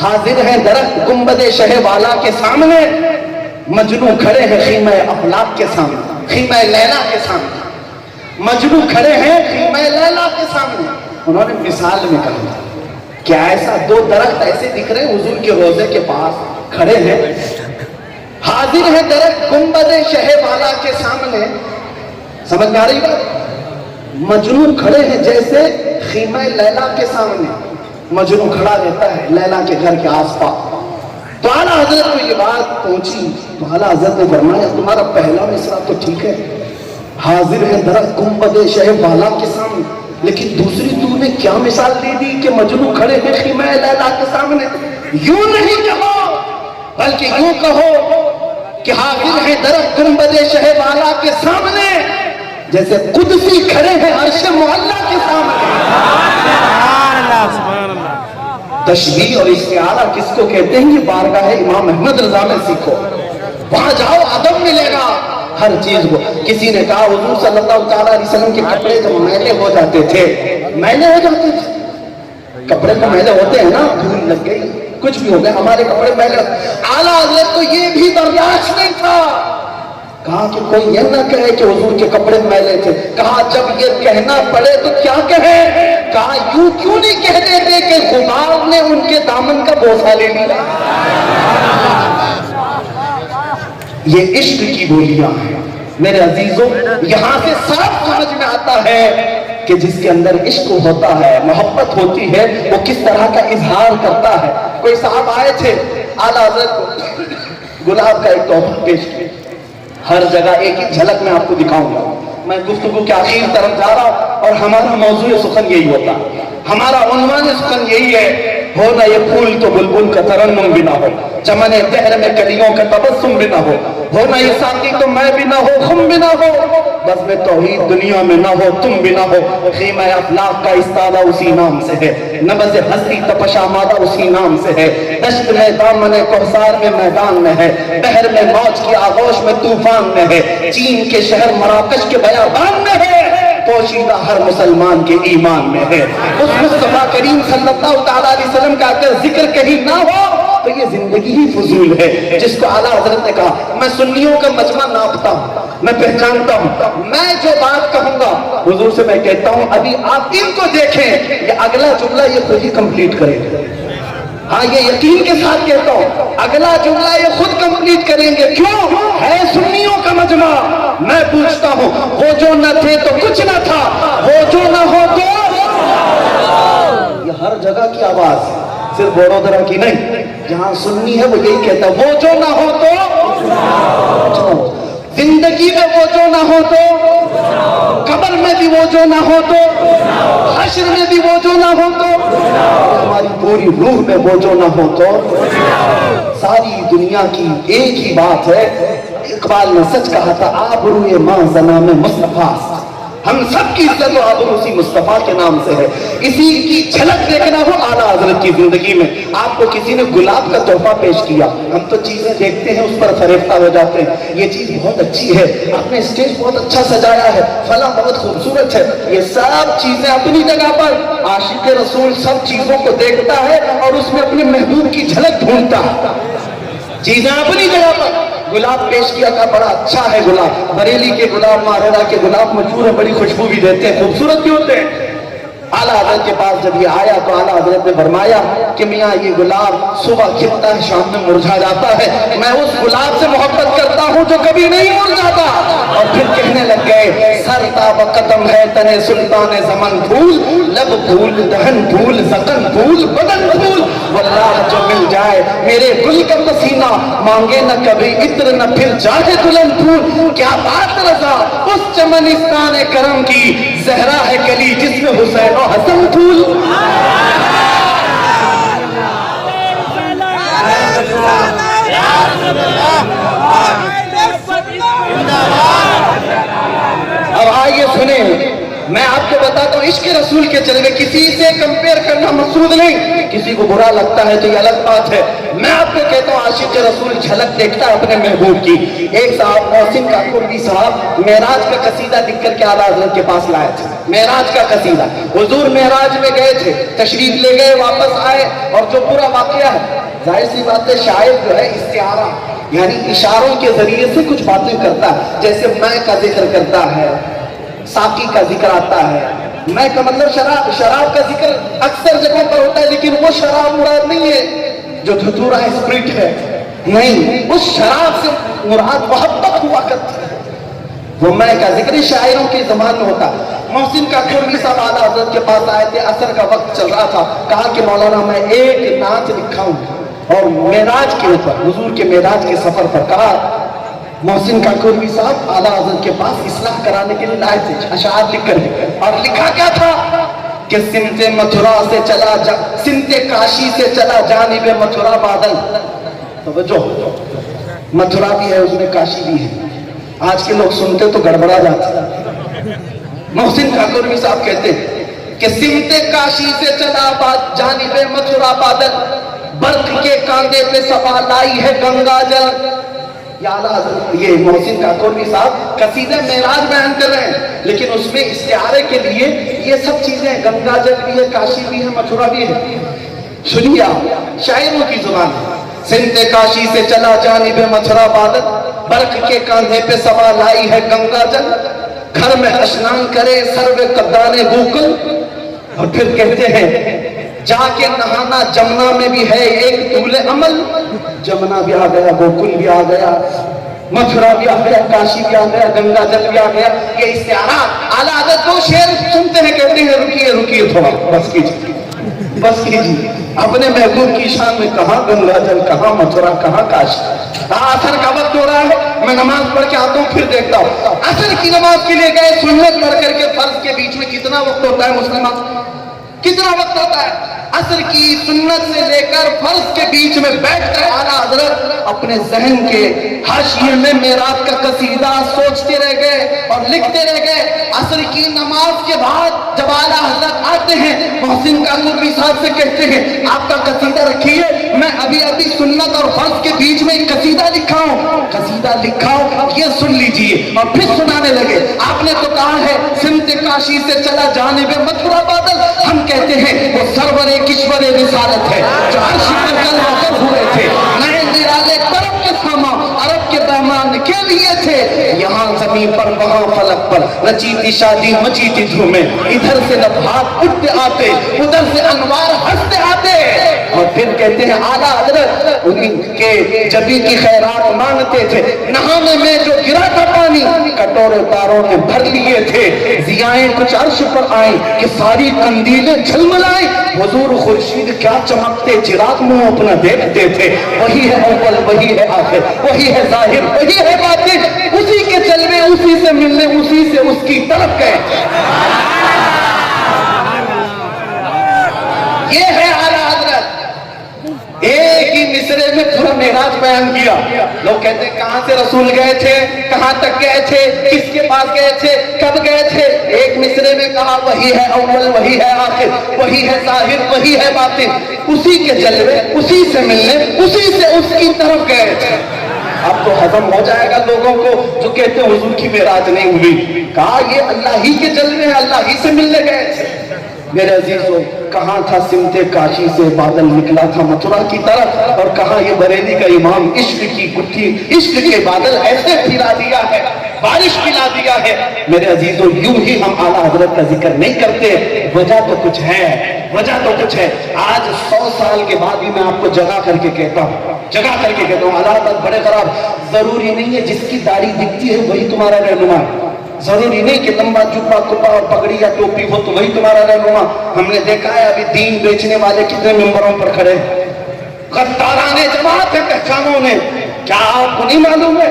حاضر ہیں درخت گنبد شہ والا کے سامنے، مجنو کھڑے ہیں خیمہ افلاک کے سامنے، خیمہ لیلا کے سامنے، مجنو کھڑے ہیں خیمہ لیلا کے سامنے۔ انہوں نے مثال میں کہا کیا ایسا دو درخت ایسے دکھ رہے ہیں حضور کے روضے کے پاس کھڑے ہیں، حاضر ہے درخت گنبد شہ والا کے سامنے، سمجھ میں آ رہی بات؟ مجنو کھڑے ہیں جیسے خیمہ لیلا کے سامنے، مجنو کھڑا رہتا ہے لیلا کے گھر کے آس پاس۔ تو اعلیٰ حضرت کو یہ بات پہنچی تو اعلیٰ حضرت نے فرمایا تمہارا پہلا مصرع تو ٹھیک ہے، حاضر ہے درخت گنبد شہ والا کے سامنے، لیکن دوسری تو نے کیا مثال دے دی کہ مجنو کھڑے ہیں خیمہ لیلا کے سامنے؟ یوں نہیں کہو بلکہ یوں کہو کہ حاضر ہے درخت گنبد شہ والا کے سامنے جیسے قدسی کھڑے ہیں عرش معلیٰ کے سامنے۔ تشبیہ اور استعارہ کس کو کہتے ہیں؟ یہ بارگاہ امام احمد رضا میں سیکھو، وہاں جاؤ ادب ملے گا ہر چیز کو۔ کسی نے کہا حضور صلی اللہ تعالیٰ علیہ وسلم کے کپڑے جب میلے ہو جاتے تھے، میلے ہو جاتے تھے، کپڑے تو میلے ہوتے ہیں نا، دھول لگ گئی کچھ بھی ہو گیا، ہمارے کپڑے میلے۔ اعلیٰ حضرت کو یہ بھی برداشت نہیں تھا، کہا کہ کوئی یہ نہ کہے کہ حضور کے کپڑے میلے تھے، کہا جب یہ کہنا پڑے تو کیا کہے؟ کہا یوں کیوں نہیں کہہ دیتے کہ غبار نے ان کے دامن کا بوسہ لے لیا۔ یہ عشق کی بولیاں ہیں میرے عزیزوں، یہاں سے صاف سمجھ میں آتا ہے کہ جس کے اندر عشق ہوتا ہے، محبت ہوتی ہے، وہ کس طرح کا اظہار کرتا ہے۔ کوئی صاحب آئے تھے اعلیٰ حضرت کو گلاب کا ایک تحفہ پیش کیا، ہر جگہ ایک ایک جھلک میں آپ کو دکھاؤں گا۔ میں گفتگو کے آخر طرف جا رہا ہوں اور ہمارا موضوع سخن یہی ہوتا، ہمارا عنوان سخن یہی ہے، ہو نہ یہ پھول تو بلبل کا ترنم بھی نہ ہو، چمن دہر میں کلیوں کا تبسم بھی نہ ہو نہ یہ ساقی تو میں بھی نہ ہو، خم بھی نہ ہو، بس میں توحید دنیا میں نہ ہو، تم بھی نہ ہو۔ خیمہ افلاک کا استادہ اسی نام سے ہے، نبض ہستی تپش آمادہ اسی نام سے ہے، دشت میں دامن کوثر میں میدان میں ہے، بحر میں موج کی آغوش میں طوفان میں ہے، چین کے شہر مراکش کے بیابان میں ہے، پوشیدہ ہر مسلمان کے ایمان میں ہے۔ اس مصطفیٰ کریم صلی اللہ تعالیٰ علیہ وسلم کا اگر ذکر کہیں نہ ہو تو یہ زندگی ہی فضول ہے، جس کو اعلیٰ حضرت نے کہا میں سنیوں کا مجمع ناپتا ہوں، میں پہچانتا ہوں، میں جو بات کہوں گا حضور سے میں کہتا ہوں ابھی آپ ان کو دیکھیں، یہ اگلا جملہ یہ خود ہی کمپلیٹ کریں گے۔ ہاں یہ یقین کے ساتھ کہتا ہوں اگلا جملہ یہ خود کمپلیٹ کریں گے، کیوں؟ ہے سنیوں کا مجمع۔ میں پوچھتا ہوں وہ جو نہ تھے تو کچھ نہ تھا، وہ جو نہ ہو تو، یہ ہر جگہ کی آواز ہے، صرف بڑودرا کی نہیں، جہاں سنی ہے وہ یہی کہتا ہے وہ جو نہ ہو تو، زندگی میں وہ جو نہ ہو تو، قبر میں بھی وہ جو نہ ہو تو، حشر میں بھی وہ جو نہ ہو تو، ہماری پوری روح میں وہ جو نہ ہو تو۔ ساری دنیا کی ایک ہی بات ہے، اقبال نے سچ کہا تھا آبروئے ماں زنا میں مصطفیٰ، ہم سب کی عزت و آبرو اسی مصطفیٰ کے نام سے ہے۔ اسی کی جھلک دیکھنا ہو اعلیٰ حضرت کی زندگی میں، آپ کو کسی نے گلاب کا تحفہ پیش کیا، ہم تو چیزیں دیکھتے ہیں اس پر فریفتہ ہو جاتے ہیں، یہ چیز بہت اچھی ہے، آپ نے اسٹیج بہت اچھا سجایا ہے، فلاں بہت خوبصورت ہے، یہ سب چیزیں اپنی جگہ پر، عاشق رسول سب چیزوں کو دیکھتا ہے اور اس میں اپنے محبوب کی جھلک ڈھونڈتا ہے، چیزیں اپنی جگہ پر۔ گلاب پیش کیا تھا، بڑا اچھا ہے گلاب، بریلی کے گلاب، ماریرا کے گلاب مشہور ہے، بڑی خوشبو بھی دیتے ہیں، خوبصورت بھی ہوتے ہیں۔ اعلیٰ حضرت کے پاس جب یہ آیا تو اعلیٰ حضرت نے فرمایا کہ میاں یہ گلاب صبح کھلتا ہے شام میں مرجھا جاتا ہے، میں اس گلاب سے محبت کرتا ہوں جو کبھی نہیں مرجھاتا۔ اور پھر کہنے لگ گئے سر تاب قدم ہے تنے سلطان زمن پھول، لب پھول دہن پھول زقن پھول بدن پھول، واللہ جو مل جائے میرے گل کا پسینہ مانگے نہ کبھی عطر نہ پھر جاہے دلہن پھول۔ کیا بات رضا اس چمنستان کرم کی، زہرا ہے کلی جس میں حسین و حسن پھول۔ اب آئیے سنیں میں آپ کو بتاتا ہوں عشق رسول کے جلوے کسی سے کمپیئر کرنا مقصود نہیں، کسی کو برا لگتا ہے تو یہ الگ بات ہے۔ میں آپ کو کہتا ہوں عاشق رسول جھلک دیکھتا ہے اپنے محبوب کی۔ ایک صاحب محسن کاکوری صاحب معراج کا قصیدہ لکھ کر کے اعلیٰ حضرت کے پاس لائے تھے، معراج کا قصیدہ۔ حضور معراج میں گئے تھے، تشریف لے گئے، واپس آئے، اور جو پورا واقعہ ہے ظاہر سی بات ہے شاعر جو ہے استعارہ یعنی اشاروں کے ذریعے سے کچھ باتیں کرتا ہے، جیسے میں کا ذکر کرتا ہے، ساقی کا ذکر آتا ہے۔ میں کا مطلب شراب کا ذکر اکثر جگہوں پر ہوتا ہے، لیکن وہ شراب مراد نہیں ہے جو دھتورا اسپرٹ ہے، نہیں، اس شراب سے مراد محبت ہوا کرتی ہے۔ وہ میں کا ذکر شاعروں کے زمان میں ہوتا۔ محسن کاکوری صاحب اعلیٰ حضرت کے پاس آئے تھے، عصر کا وقت چل رہا تھا، کہا کہ مولانا میں ایک نعت لکھا ہوں، اور معراج کے اوپر، حضور کے معراج کے سفر پر۔ کہا محسن کاکوری صاحب اعلیٰ حضرت کے پاس اصلاح کرانے کے لیے لائے تھے اشعار لکھ کر، اور لکھا کیا تھا کہ سمت متھرا سے چلا سمت کاشی سے چلا جانب متھرا بادل۔ توجہ، متھرا بھی ہے اس میں، کاشی بھی ہے۔ آج کے لوگ سنتے تو گڑبڑا جاتے۔ محسن کاکوری صاحب کہتے کہ سمت کاشی سے چلا جانب متھرا بادل، برق کے کاندھے پہ سبا لائی ہے گنگا جل۔ یا اعلیٰ حضرت یہ محسن کاکوری صاحب قصیدہ معراج بیان کر رہے ہیں، لیکن اس میں استعارے کے لیے یہ سب چیزیں، گنگا جل بھی ہے، کاشی بھی ہے، متھرا بھی ہے۔ سنیے آپ، شاعروں کی زبان ہے۔ سمت کاشی سے چلا جانب متھرا بادل، برق کے کاندھے پہ سوا لائی ہے گنگا جل، گھر میں اشنان کرے سرو قدان گوکل۔ اور پھر کہتے ہیں جا کے نہانا جمنا میں بھی ہے ایک طول عمل۔ جمنا بھی آ گیا، گوکل بھی آ گیا، متھرا بھی آ گیا، کاشی بھی آ گیا، گنگا جل بھی آ گیا۔ یہ استعارات اعلیٰ حضرت دو شعر سنتے ہیں، کہتے ہیں رکیے رکیے تھوڑا، بس کیجیے بس کیجیے۔ اپنے محبوب کی شان میں کہاں گنگا جل، کہاں متھرا، کہاں کاشی۔ عصر کا وقت ہو رہا ہے، میں نماز پڑھ کے آتا ہوں، پھر دیکھتا ہوں۔ عصر کی نماز کے لیے گئے، سنت پڑھ کر کے فرض کے بیچ میں کتنا وقت ہوتا ہے مسلمان؟ کتنا وقت ہوتا ہے؟ عصر کی سنت سے لے کر فرض کے بیچ میں بیٹھ کر اعلیٰ حضرت اپنے ذہن کے حاشیے میں معراج کا قصیدہ سوچتے رہ گئے اور لکھتے رہ گئے۔ عصر کی نماز کے بعد جب اعلیٰ حضرت آتے ہیں، محسن کاکوری صاحب سے کہتے ہیں آپ کا قصیدہ رکھیے، میں ابھی سنت اور فرض کے بیچ میں ایک قصیدہ لکھا ہوں، یہ سن لیجئے۔ اور پھر سنانے لگے۔ آپ نے تو کہا ہے سمت کاشی سے چلا جانب متھرا بادل، ہم کہتے ہیں وہ سرور کشور رسالت ہے جو عرش پر کل وقت ہوئے تھے، نئے نرالے طرف کے ساما عرب کے دامان کے لیے تھے، یہاں زمین پر وہاں فلک پر رچی تھی شادی مچی تھی دھومیں، ادھر سے نفحات اٹھتے آتے ادھر سے انوار ہنستے آتے۔ اور پھر کہتے ہیں اعلیٰ حضرت ان کے جبی کی خیرات مانگتے تھے، نہانے میں جو گرا تھا پانی کٹورے تاروں نے بھر لیے تھے، ضیائیں کچھ عرش پر آئیں کہ ساری قندیلیں جھلملائیں، حضور خورشید کیا چمکتے چراغ منہ اپنا دیکھتے تھے، وہی ہے اول وہی ہے آخر، وہی ہے ظاہر وہی ہے باطن، اسی کے چلوے اسی سے ملنے اسی سے اس کی طرف گئے۔ یہ ہے اعلیٰ حضرت، ایک ہی مصرے میں پورا معراج بیان کیا۔ لوگ کہتے ہیں کہاں سے رسول گئے تھے، کہاں تک گئے تھے، کس کے پاس گئے تھے، کب گئے تھے؟ ایک مصرے میں کہا وہی ہے اول وہی ہے آخر، وہی ہے ظاہر وہی ہے باطن، اسی کے جلوے اسی سے ملنے اسی سے اس کی طرف گئے تھے۔ اب تو ہضم ہو جائے گا لوگوں کو جو کہتے ہیں حضور کی معراج نہیں ہوئی۔ کہا یہ اللہ ہی کے جلوے ہیں، اللہ ہی سے ملنے گئے تھے۔ میرے عزیزوں، کہاں تھا سمت کاشی سے بادل نکلا تھا متھرا کی طرف، اور کہاں یہ بریلی کا امام عشق کی گٹھی، عشق کے بادل ایسے پھیلا دیا ہے، بارش پلا دیا ہے۔ میرے عزیزوں، یوں ہی ہم اعلیٰ حضرت کا ذکر نہیں کرتے، وجہ تو کچھ ہے، وجہ تو کچھ ہے۔ آج 100 سال کے بعد بھی میں آپ کو جگہ کر کے کہتا ہوں اعلیٰ حضرت بڑے خراب۔ ضروری نہیں ہے جس کی داڑھی دکھتی ہے وہی تمہارا رہنما، ضروری نہیں کہ لمبا جبہ کپا اور پگڑی یا ٹوپی ہو تو وہی تمہارا رہنما۔ ہم نے دیکھا ہے ابھی دین بیچنے والے کتنے ممبروں پر کھڑے، غداران جماعت ہے پہچانوں نے۔ کیا آپ کو نہیں معلوم ہے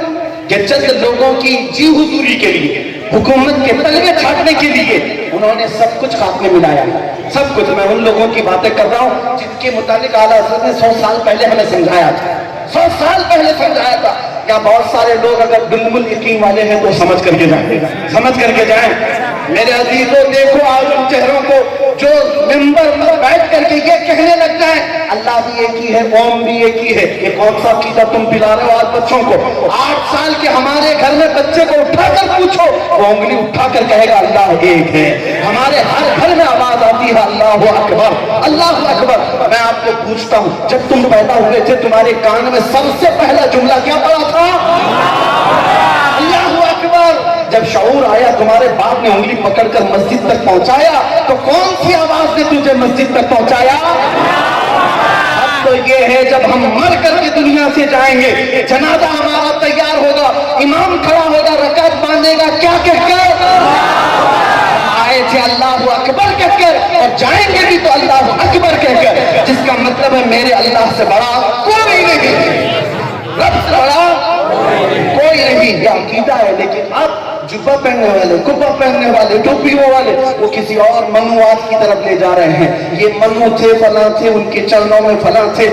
کہ چند لوگوں کی جی حضوری کے لیے، حکومت کے تلوے چھاٹنے کے لیے انہوں نے سب کچھ ہاتھ میں ملایا، سب کچھ؟ میں ان لوگوں کی باتیں کر رہا ہوں جن کے متعلق اعلیٰ حضرت نے 100 سال پہلے ہمیں سمجھایا تھا، 100 سال پہلے سمجھایا تھا۔ یا بہت سارے لوگ اگر بالکل یقین والے ہیں تو سمجھ کر کے جائیں، سمجھ کر کے جائیں۔ میرے عزیزوں دیکھو آج ان چہروں کو جو ممبر پر بیٹھ کر کے یہ کہنے لگتا ہے اللہ بھی ایک ہی ہے، قوم بھی ایک ہی ہے. یہ کون سا عقیدہ تم پلا رہے ہو آج بچوں کو؟ 8 سال کے ہمارے گھر میں بچے کو اٹھا کر پوچھو، وہ انگلی اٹھا کر کہے گا اللہ ایک ہے. ہمارے ہر گھر میں آواز آتی ہے اللہ اکبر اللہ اکبر. میں آپ کو پوچھتا ہوں جب تم پیدا ہوئے تھے تمہارے کان میں سب سے پہلا جملہ کیا پڑا تھا؟ اللہ اکبر. جب شعور آیا تمہارے باپ نے انگلی پکڑ کر مسجد تک پہنچایا تو کون سی آواز نے تجھے مسجد تک پہنچایا؟ اب تو یہ ہے جب ہم مر کر کے دنیا سے جائیں گے، جنازہ ہمارا تیار ہوگا، امام کھڑا ہوگا، رکعت باندھے گا، کیا کہہ کر آئے تھے اللہ اکبر کہہ کر، اور جائیں گے بھی تو اللہ اکبر کہہ کر، جس کا مطلب ہے میرے اللہ سے بڑا کوئی نہیں، رب سے بڑا کوئی نہیں. یہ عقیدہ ہے. لیکن اب جبہ پہننے والے، کبہ پہننے والے، ٹوپیوں والے وہ کسی اور منوات کی طرف لے جا رہے ہیں. یہ منو تھے، فلاں تھے، ان کے چرنوں میں فلاں تھے.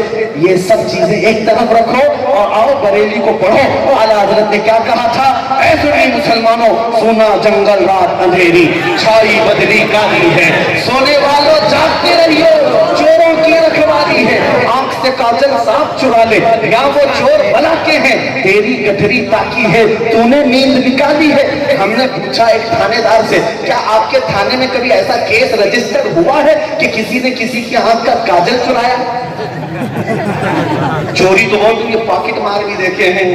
یہ سب چیزیں ایک طرف رکھو اور آؤ بریلی کو پڑھو. اعلیٰ حضرت نے کیا کہا تھا؟ اے سنی مسلمانوں، سونا جنگل رات اندھیری، چھائی بدلی کالی ہے، سونے والوں جاگتے رہیے، چوروں کی رکھوالی ہے. آنکھ سے کاجل صاف چرا لے، یا وہ چور بلا کے ہیں، تیری گٹھری تاکی ہے، تو نے نیند نکالی ہے. ہم نے پوچھا ایک تھانے دار سے، کیا آپ کے تھانے میں کبھی ایسا کیس رجسٹر ہوا ہے کہ کسی نے کسی کی آنکھ کا کاجل چرایا؟ چوری تو بہت ہوئی ہے، پاکٹ مار بھی دیکھے ہیں،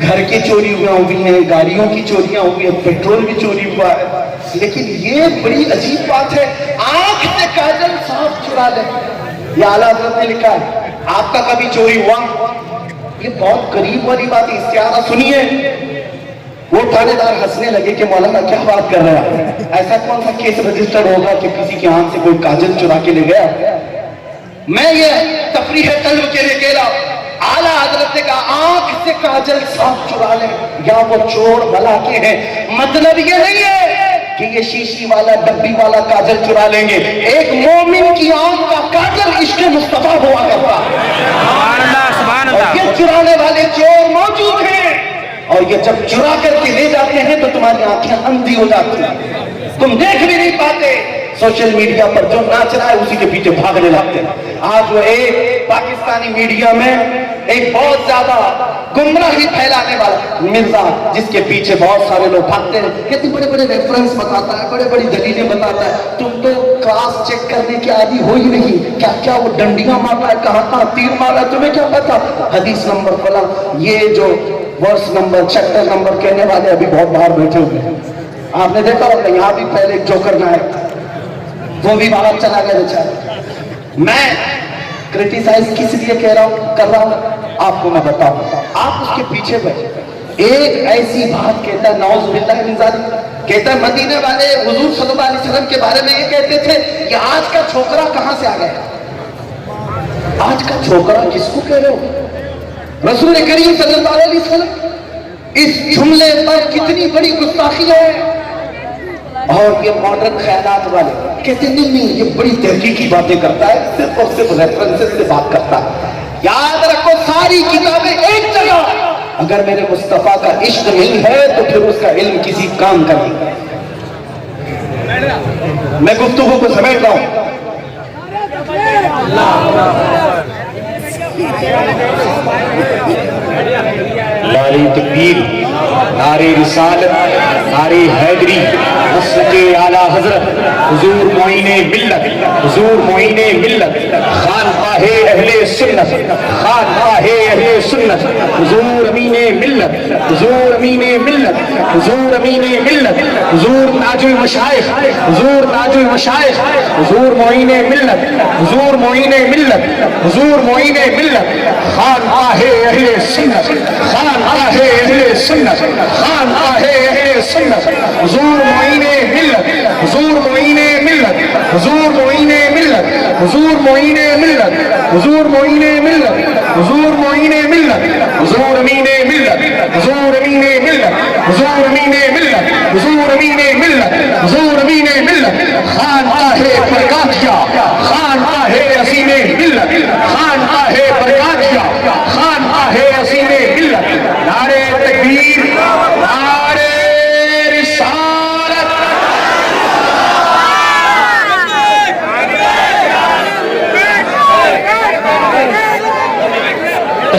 گھر کی چوری ہوئی ہیں، گاڑیوں کی چوریاں ہوئی ہیں، پیٹرول بھی چوری ہوا ہے. لیکن یہ بڑی عجیب بات ہے، آنکھ سے کاجل صاف چرا لے. یہ اعلیٰ حضرت نے لکھا ہے. آپ کا کبھی چوری ہوا؟ یہ بہت قریب والی بات ہے. استعارہ سنیے. وہ تھانے دار ہنسنے لگے کہ مولانا کیا بات کر رہا ہے، ایسا کون سا کیس رجسٹر ہوگا کہ کسی کی آنکھ سے کوئی کاجل چرا کے لے گیا؟ میں یہ تفریح قلب کے لیے کہہ رہا ہوں. اعلیٰ حضرت نے کہا آنکھ سے کاجل صاف چرا لیں، یا وہ چور بلا کے ہیں. مطلب یہ نہیں ہے کہ یہ شیشی والا ڈبی والا کاجل چرا لیں گے. ایک مومن کی آنکھ کا کاجل عشق مصطفیٰ ہوا کرتا. اور یہ چرانے والے چور موجود ہیں، اور یہ جب چرا کر کے لے جاتے ہیں تو تمہاری آنکھیں اندھی ہو جاتی ہیں، تم دیکھ بھی نہیں پاتے. سوشل میڈیا پر جو ناچ رہا ہے اسی کے پیچھے بھاگنے لگتے ہیں. آج وہ ایک پاکستانی میڈیا میں ایک بہت زیادہ گمراہی پھیلانے والا مرزا، جس کے پیچھے بہت سارے لوگ بھاگتے ہیں، کتنے بڑے بڑے ریفرنس بتاتا ہے، بڑے بڑی دلیلیں بتاتا ہے. تم تو کراس چیک کرنے کے عادی ہو ہی نہیں. کیا کیا وہ ڈنڈیاں مارتا ہے، کہاں کہاں تیر مارا ہے، تمہیں کیا پتا؟ حدیث نمبر فلاں، یہ جو ورس نمبر، چیپٹر نمبر کہنے والے ابھی بہت باہر بیٹھے ہوئے ہیں. آپ نے دیکھا ہوگا یہاں بھی پہلے ایک جوکر نائک، وہ بھی باہر چلا گیا بیچارہ. میں کرٹیسائز کس لیے کر رہا ہوں آپ کو میں بتاؤں. آپ اس کے پیچھے بیٹھے، ایک ایسی بات کہتا ہے، نعوذ باللہ من ذالک، کہتا ہے مدینے والے حضور صلی اللہ علیہ وسلم کے بارے میں یہ کہتے تھے کہ آج کا چھوکرا کہاں سے آ گیا. آج کا چھوکرا کس کو کہہ رہے ہو؟ رسول کریم صلی اللہ علیہ وسلم. اس جملے پر کتنی بڑی گستاخی ہے. اور یہ ماڈرن خیالات والے کہتے نہیں یہ بڑی تحقیقی باتیں کرتا ہے، صرف اور صرف ریفرنسز سے بات کرتا ہے. یاد رکھو ساری کتابیں ایک جگہ. اگر میرے مصطفیٰ کا عشق نہیں ہے تو پھر اس کا علم کسی کام کا نہیں. میں گفتگو کو سمیٹ رہا ہوں. نعرہ تکبیر، نعرہ رسالت، نعرہ حیدری، مسجد اعلیٰ حضرت حضور معین ملت، حضور معین ملت، خانقاہ اہل سنت، خانقاہ اہل سنت، حضور امین ملت، حضور امین ملت، حضور امین ملت، حضور تاج المشائخ، حضور تاج المشائخ، حضور معین ملت، حضور معین ملت، حضور معین ملت، خانقاہ اہل سنت، خانقاہ اہل سنت، خانقاہ اہل سنت، حضور معین ملت، حضور معین ملت، حضور معین ملت، حضور معین ملت، حضور معین ملت، حضور معین ملت، حضور امین ملت، حضور امین ملت، حضور امین ملت، حضور امین ملت، حضور امین ملت، خانقاہ پرکاشیا، خانقاہ عظیم ملت، خانقاہ پرکاشیا، خانقاہ عظیم ملت. نعرہ تکبیر، نعرہ رسالت.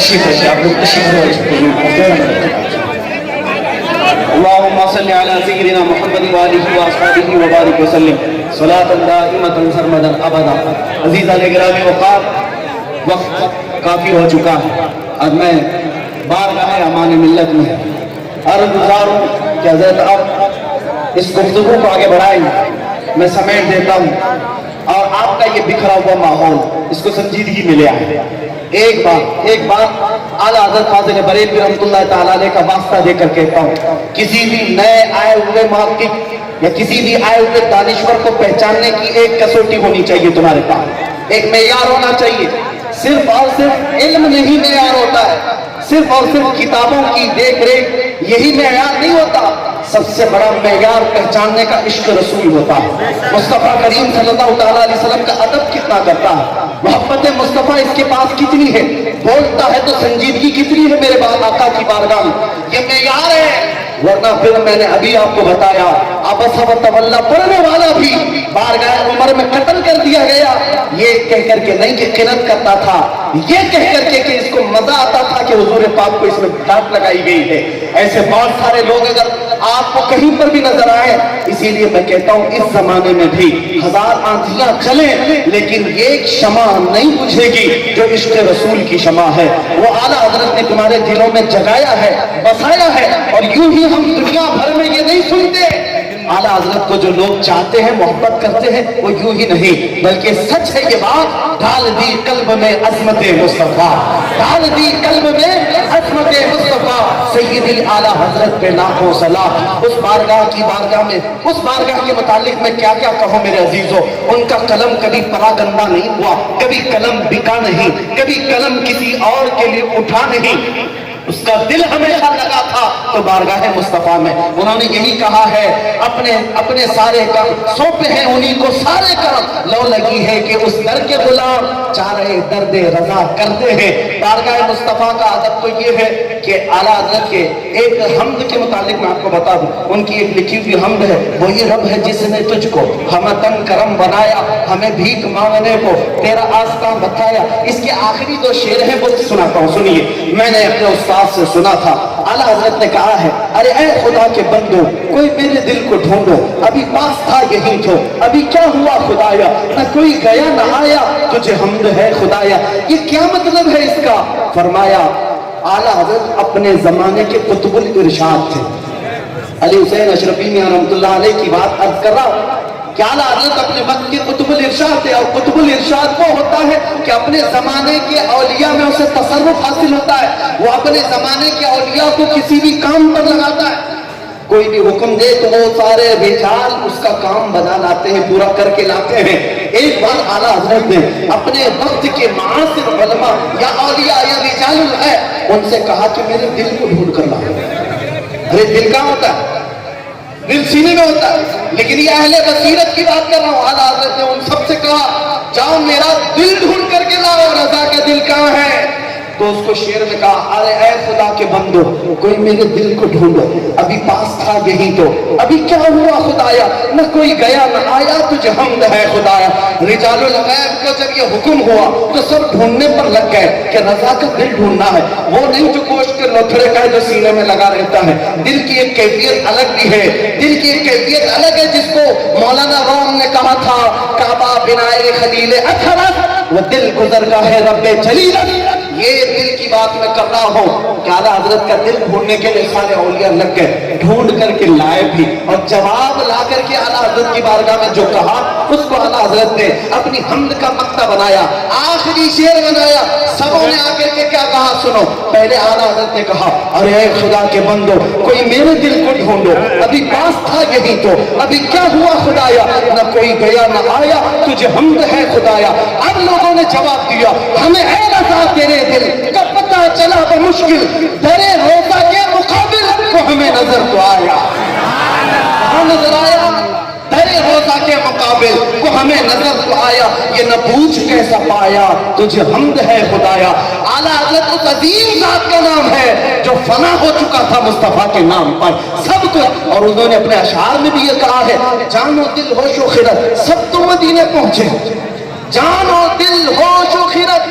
تشریف رکھیے آپ لوگ تشریف رکھیے اللهم صل على سيدنا محمد وآله وأصحابه وبارك وسلم صلاة دائمة سرمدا أبدا. عزیزان گرامی وقار وقت کافی ہو چکا ہے اور میں بارگاہ امان ملت میں عرض گزار ہوں کہ حضرت اب اس گفتگو کو آگے بڑھائیں. میں سمیٹ دیتا ہوں اور آپ کا یہ بکھرا ہوا ماحول اس کو سنجیدگی میں لے آئے. ایک بات اعلیٰ حضرت فاضل بریلوی رحمۃ اللہ تعالیٰ علیہ کا واسطہ دے کر کہتا ہوں، کسی بھی نئے آئے ہوئے محقق یا کسی بھی آئے ہوئے دانشور کو پہچاننے کی ایک کسوٹی ہونی چاہیے تمہارے پاس، ایک معیار ہونا چاہیے. صرف اور صرف علم نہیں معیار ہوتا ہے، صرف اور صرف کتابوں کی دیکھ ریکھ یہی معیار نہیں ہوتا. سب سے بڑا معیار پہچاننے کا عشق رسول ہوتا ہے. مصطفیٰ کریم صلی اللہ تعالیٰ علیہ وسلم کا ادب کتنا کرتا ہے، محبت مصطفیٰ اس کے پاس کتنی ہے، بولتا ہے تو سنجیدگی کتنی ہے میرے آقا کی بارگاہ میں، یہ معیار ہے. ورنہ پھر میں نے ابھی آپ کو بتایا عبس و تولی پڑھنے والا بھی بارگاہ عمر میں قتل کر دیا گیا، یہ کہہ کر کے نہیں کہ قنت کرتا تھا، یہ کہہ کر کے کہ اس کو مزہ آتا تھا کہ حضور پاک کو اس میں ڈانٹ لگائی گئی ہے. ایسے بہت سارے لوگ اگر آپ کو کہیں پر بھی نظر آئے، اسی لیے میں کہتا ہوں اس زمانے میں بھی ہزار آندھیاں چلیں لیکن ایک شمع نہیں بجھے گی جو عشق رسول کی شمع ہے. وہ اعلیٰ حضرت نے تمہارے دلوں میں جگایا ہے، بسایا ہے. اور یوں ہی ہم دنیا بھر میں یہ نہیں سنتے، اعلیٰ حضرت کو جو لوگ چاہتے ہیں محبت کرتے ہیں وہ یوں ہی نہیں بلکہ سچ ہے. یہ بات ڈال دی قلب میں عظمت مصطفیٰ، ڈال دی قلب میں عظمت مصطفیٰ. سید اعلیٰ حضرت پہ لاکھوں سلام. اس بارگاہ کی بارگاہ میں، اس بارگاہ کے متعلق میں کیا کیا کہوں میرے عزیزوں. ان کا قلم کبھی پراگندہ نہیں ہوا، کبھی قلم بکا نہیں، کبھی قلم کسی اور کے لیے اٹھا نہیں. اس کا دل ہمیشہ لگا تھا تو بارگاہ مصطفیٰ میں. انہوں نے یہی کہا ہے اپنے سارے کام سونپے ہیں انہی کو سارے کام، لو لگی ہے کہ اس در کے غلام چارے درد رضا کرتے ہیں. بارگاہ مصطفیٰ کا ادب تو یہ ہے کہ اعلیٰ حضرت کے ایک حمد کے متعلق میں آپ کو بتا دوں. ان کی ایک لکھی ہوئی حمد ہے، وہی رب ہے جس نے تجھ کو ہمتن کرم بنایا، ہمیں بھیک مانگنے کو تیرا آستاں بتایا. اس کے آخری دو شعر ہیں وہ سناتا ہوں، سنیے. میں نے اپنے استاد سے سنا تھا، اعلیٰ حضرت نے کہا ہے ارے اے خدا کے بندو کوئی میرے دل کو ڈھونڈو، ابھی پاس تھا یہی تو ابھی کیا ہوا خدایا، نہ کوئی گیا نہ آیا تجھے حمد ہے خدایا. یہ کیا مطلب ہے اس کا؟ فرمایا اعلیٰ حضرت اپنے زمانے کے قطب الارشاد تھے. علی حسین اشرفی میاں رحمۃ اللہ علیہ کی بات عرض کر رہا ہوں کہ اعلیٰ حضرت اپنے وقت کے قطب الارشاد تھے. اور قطب الارشاد وہ ہوتا ہے کہ اپنے زمانے کے اولیاء میں اسے تصرف حاصل ہوتا ہے، وہ اپنے زمانے کے اولیاء کو کسی بھی کام پر لگاتا ہے. کوئی بھی حکم دے تو وہ سارے رجال اس کا کام بنا لاتے ہیں، پورا کر کے لاتے ہیں. ایک بار اعلیٰ حضرت نے اپنے وقت کے معاصر علماء یا اولیاء یا رجال ہے ان سے کہا کہ میرے دل کو ڈھونڈ کر لاؤ. ارے دل کہاں ہوتا ہے؟ دل سینے میں ہوتا ہے. لیکن یہ اہل بصیرت کی بات کر رہا ہوں. اعلیٰ حضرت نے ان سب سے کہا جاؤ میرا دل ڈھونڈ کر کے لاؤ، رضا کا دل کہاں ہے؟ تو اس کو شعر میں کہا ارے اے خدا کے بندو کوئی میرے دل کو ڈھونڈو، ابھی پاس تھا یہی تو ابھی کیا ہوا خدایا، نہ کوئی گیا نہ آیا تجھے حمد ہے خدایا. رجال الغیب کو جب یہ حکم ہوا تو سب ڈھونڈنے پر لگ گئے کہ رضا کا دل ڈھونڈنا ہے. وہ نہیں جو گوشت کے لوتھڑے کا ہے جو سینے میں لگا رہتا ہے. دل کی ایک کیفیت الگ بھی ہے، دل کی ایک کیفیت الگ ہے جس کو مولانا روم نے کہا تھا کعبہ بنائے خلیل اطہرت وہ دل گزر کا ہے رب جلیل. یہ دل کی بات میں کر رہا ہوں کہ اعلیٰ حضرت کا دل ڈھونڈنے کے لیے سارے اولیاء لگ گئے، ڈھونڈ کر کے لائے بھی اور جواب لا کر کے اعلیٰ حضرت کی بارگاہ میں جو کہا اس کو اعلیٰ حضرت نے اپنی حمد کا مقطع بنایا، آخری شعر بنایا. سبوں نے آ کر کے کیا کہا سنو. پہلے اعلیٰ حضرت نے کہا ارے اے خدا کے بندو کوئی میرے دل کو ڈھونڈو، ابھی پاس تھا یہی تو ابھی کیا ہوا خدایا، نہ کوئی گیا نہ آیا تجھے حمد ہے خدایا. اب لوگوں نے جواب دیا ہمیں اے رضا تیرے دل کا پتہ چلا بمشکل، درے روزہ کے مقابل کو ہمیں نظر تو آیا. کہاں نظر آیا؟ درے روزہ کے مقابل کو ہمیں نظر تو آیا. یہ نہ پوچھ کیسا پایا تجھے حمد ہے خدایا. اعلیٰ حضرت اس عظیم ذات کا نام ہے جو فنا ہو چکا تھا مصطفیٰ کے نام پر سب کچھ. اور انہوں نے اپنے اشعار میں بھی یہ کہا ہے جان و دل ہوش و خرد سب تو مدینے پہنچے، جان و دل ہوش و خرد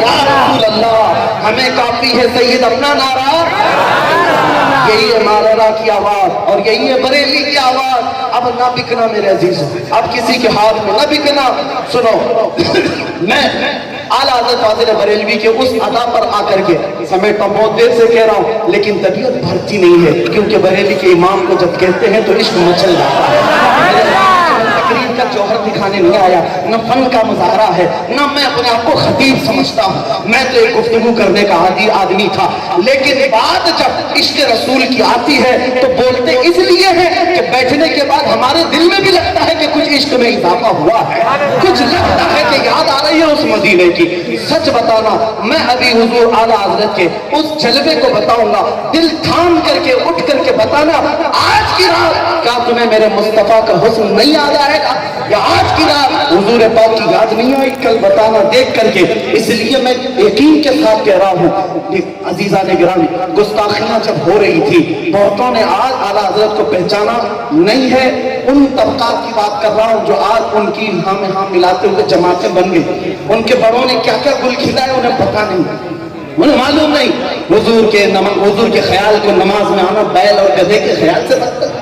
یا رسول اللہ ہمیں کافی ہے سید اپنا نعرہ، یہی ہے مولانا کی آواز اور یہی ہے بریلی کی آواز. اب نہ بکنا میرے عزیز، اب کسی کے ہاتھ میں نہ بکنا. سنو میں اعلیٰ حضرت فاضل بریلوی کے اس ادا پر آ کر کے سمیٹا بہت دیر سے کہہ رہا ہوں لیکن طبیعت بھرتی نہیں ہے، کیونکہ بریلی کے امام کو جب کہتے ہیں تو عشق مچل جاتا ہے. تقریر کا جوہر دکھانے نہیں آیا، نہ فن کا مظاہرہ ہے، نہ میں اپنے آپ کو خطیب سمجھتا ہوں. میں تو ایک گفتگو کرنے کا عادی آدمی تھا، لیکن بات جب عشق رسول کی آتی ہے تو بولتے اس لیے ہے کہ بیٹھنے کے بعد ہمارے دل میں بھی لگتا ہے کہ کچھ عشق میں اضافہ ہوا ہے، کچھ لگتا ہے کہ یاد آ رہی ہے اس مدینے کی. سچ بتانا، میں ابھی حضور اعلیٰ حضرت کے اس جلوے کو بتاؤں گا، دل تھام کر کے اٹھ کر کے بتانا آج کی رات کیا تمہیں میرے مصطفیٰ کا حسن نہیں یاد آئے گا، یا آج کی رات حضور پاک کی یاد نہیں آئی. کل بتانا دیکھ کر کے. اس لیے میں یقین کے ساتھ کہہ رہا ہوں عزیزان گرامی، گستاخیاں جب ہو رہی تھی بہتوں نے آج اعلیٰ حضرت کو پہچانا نہیں ہے. ان طبقات کی بات کر رہا ہوں جو آج ان کی ہاں میں ہاں ملاتے ہوئے جماعتیں بن گئی. ان کے بڑوں نے کیا کیا گل کھلائے انہیں پتہ نہیں، انہیں معلوم نہیں. حضور کے خیال کو نماز میں آنا بیل اور گدھے کے خیال سے بدتر.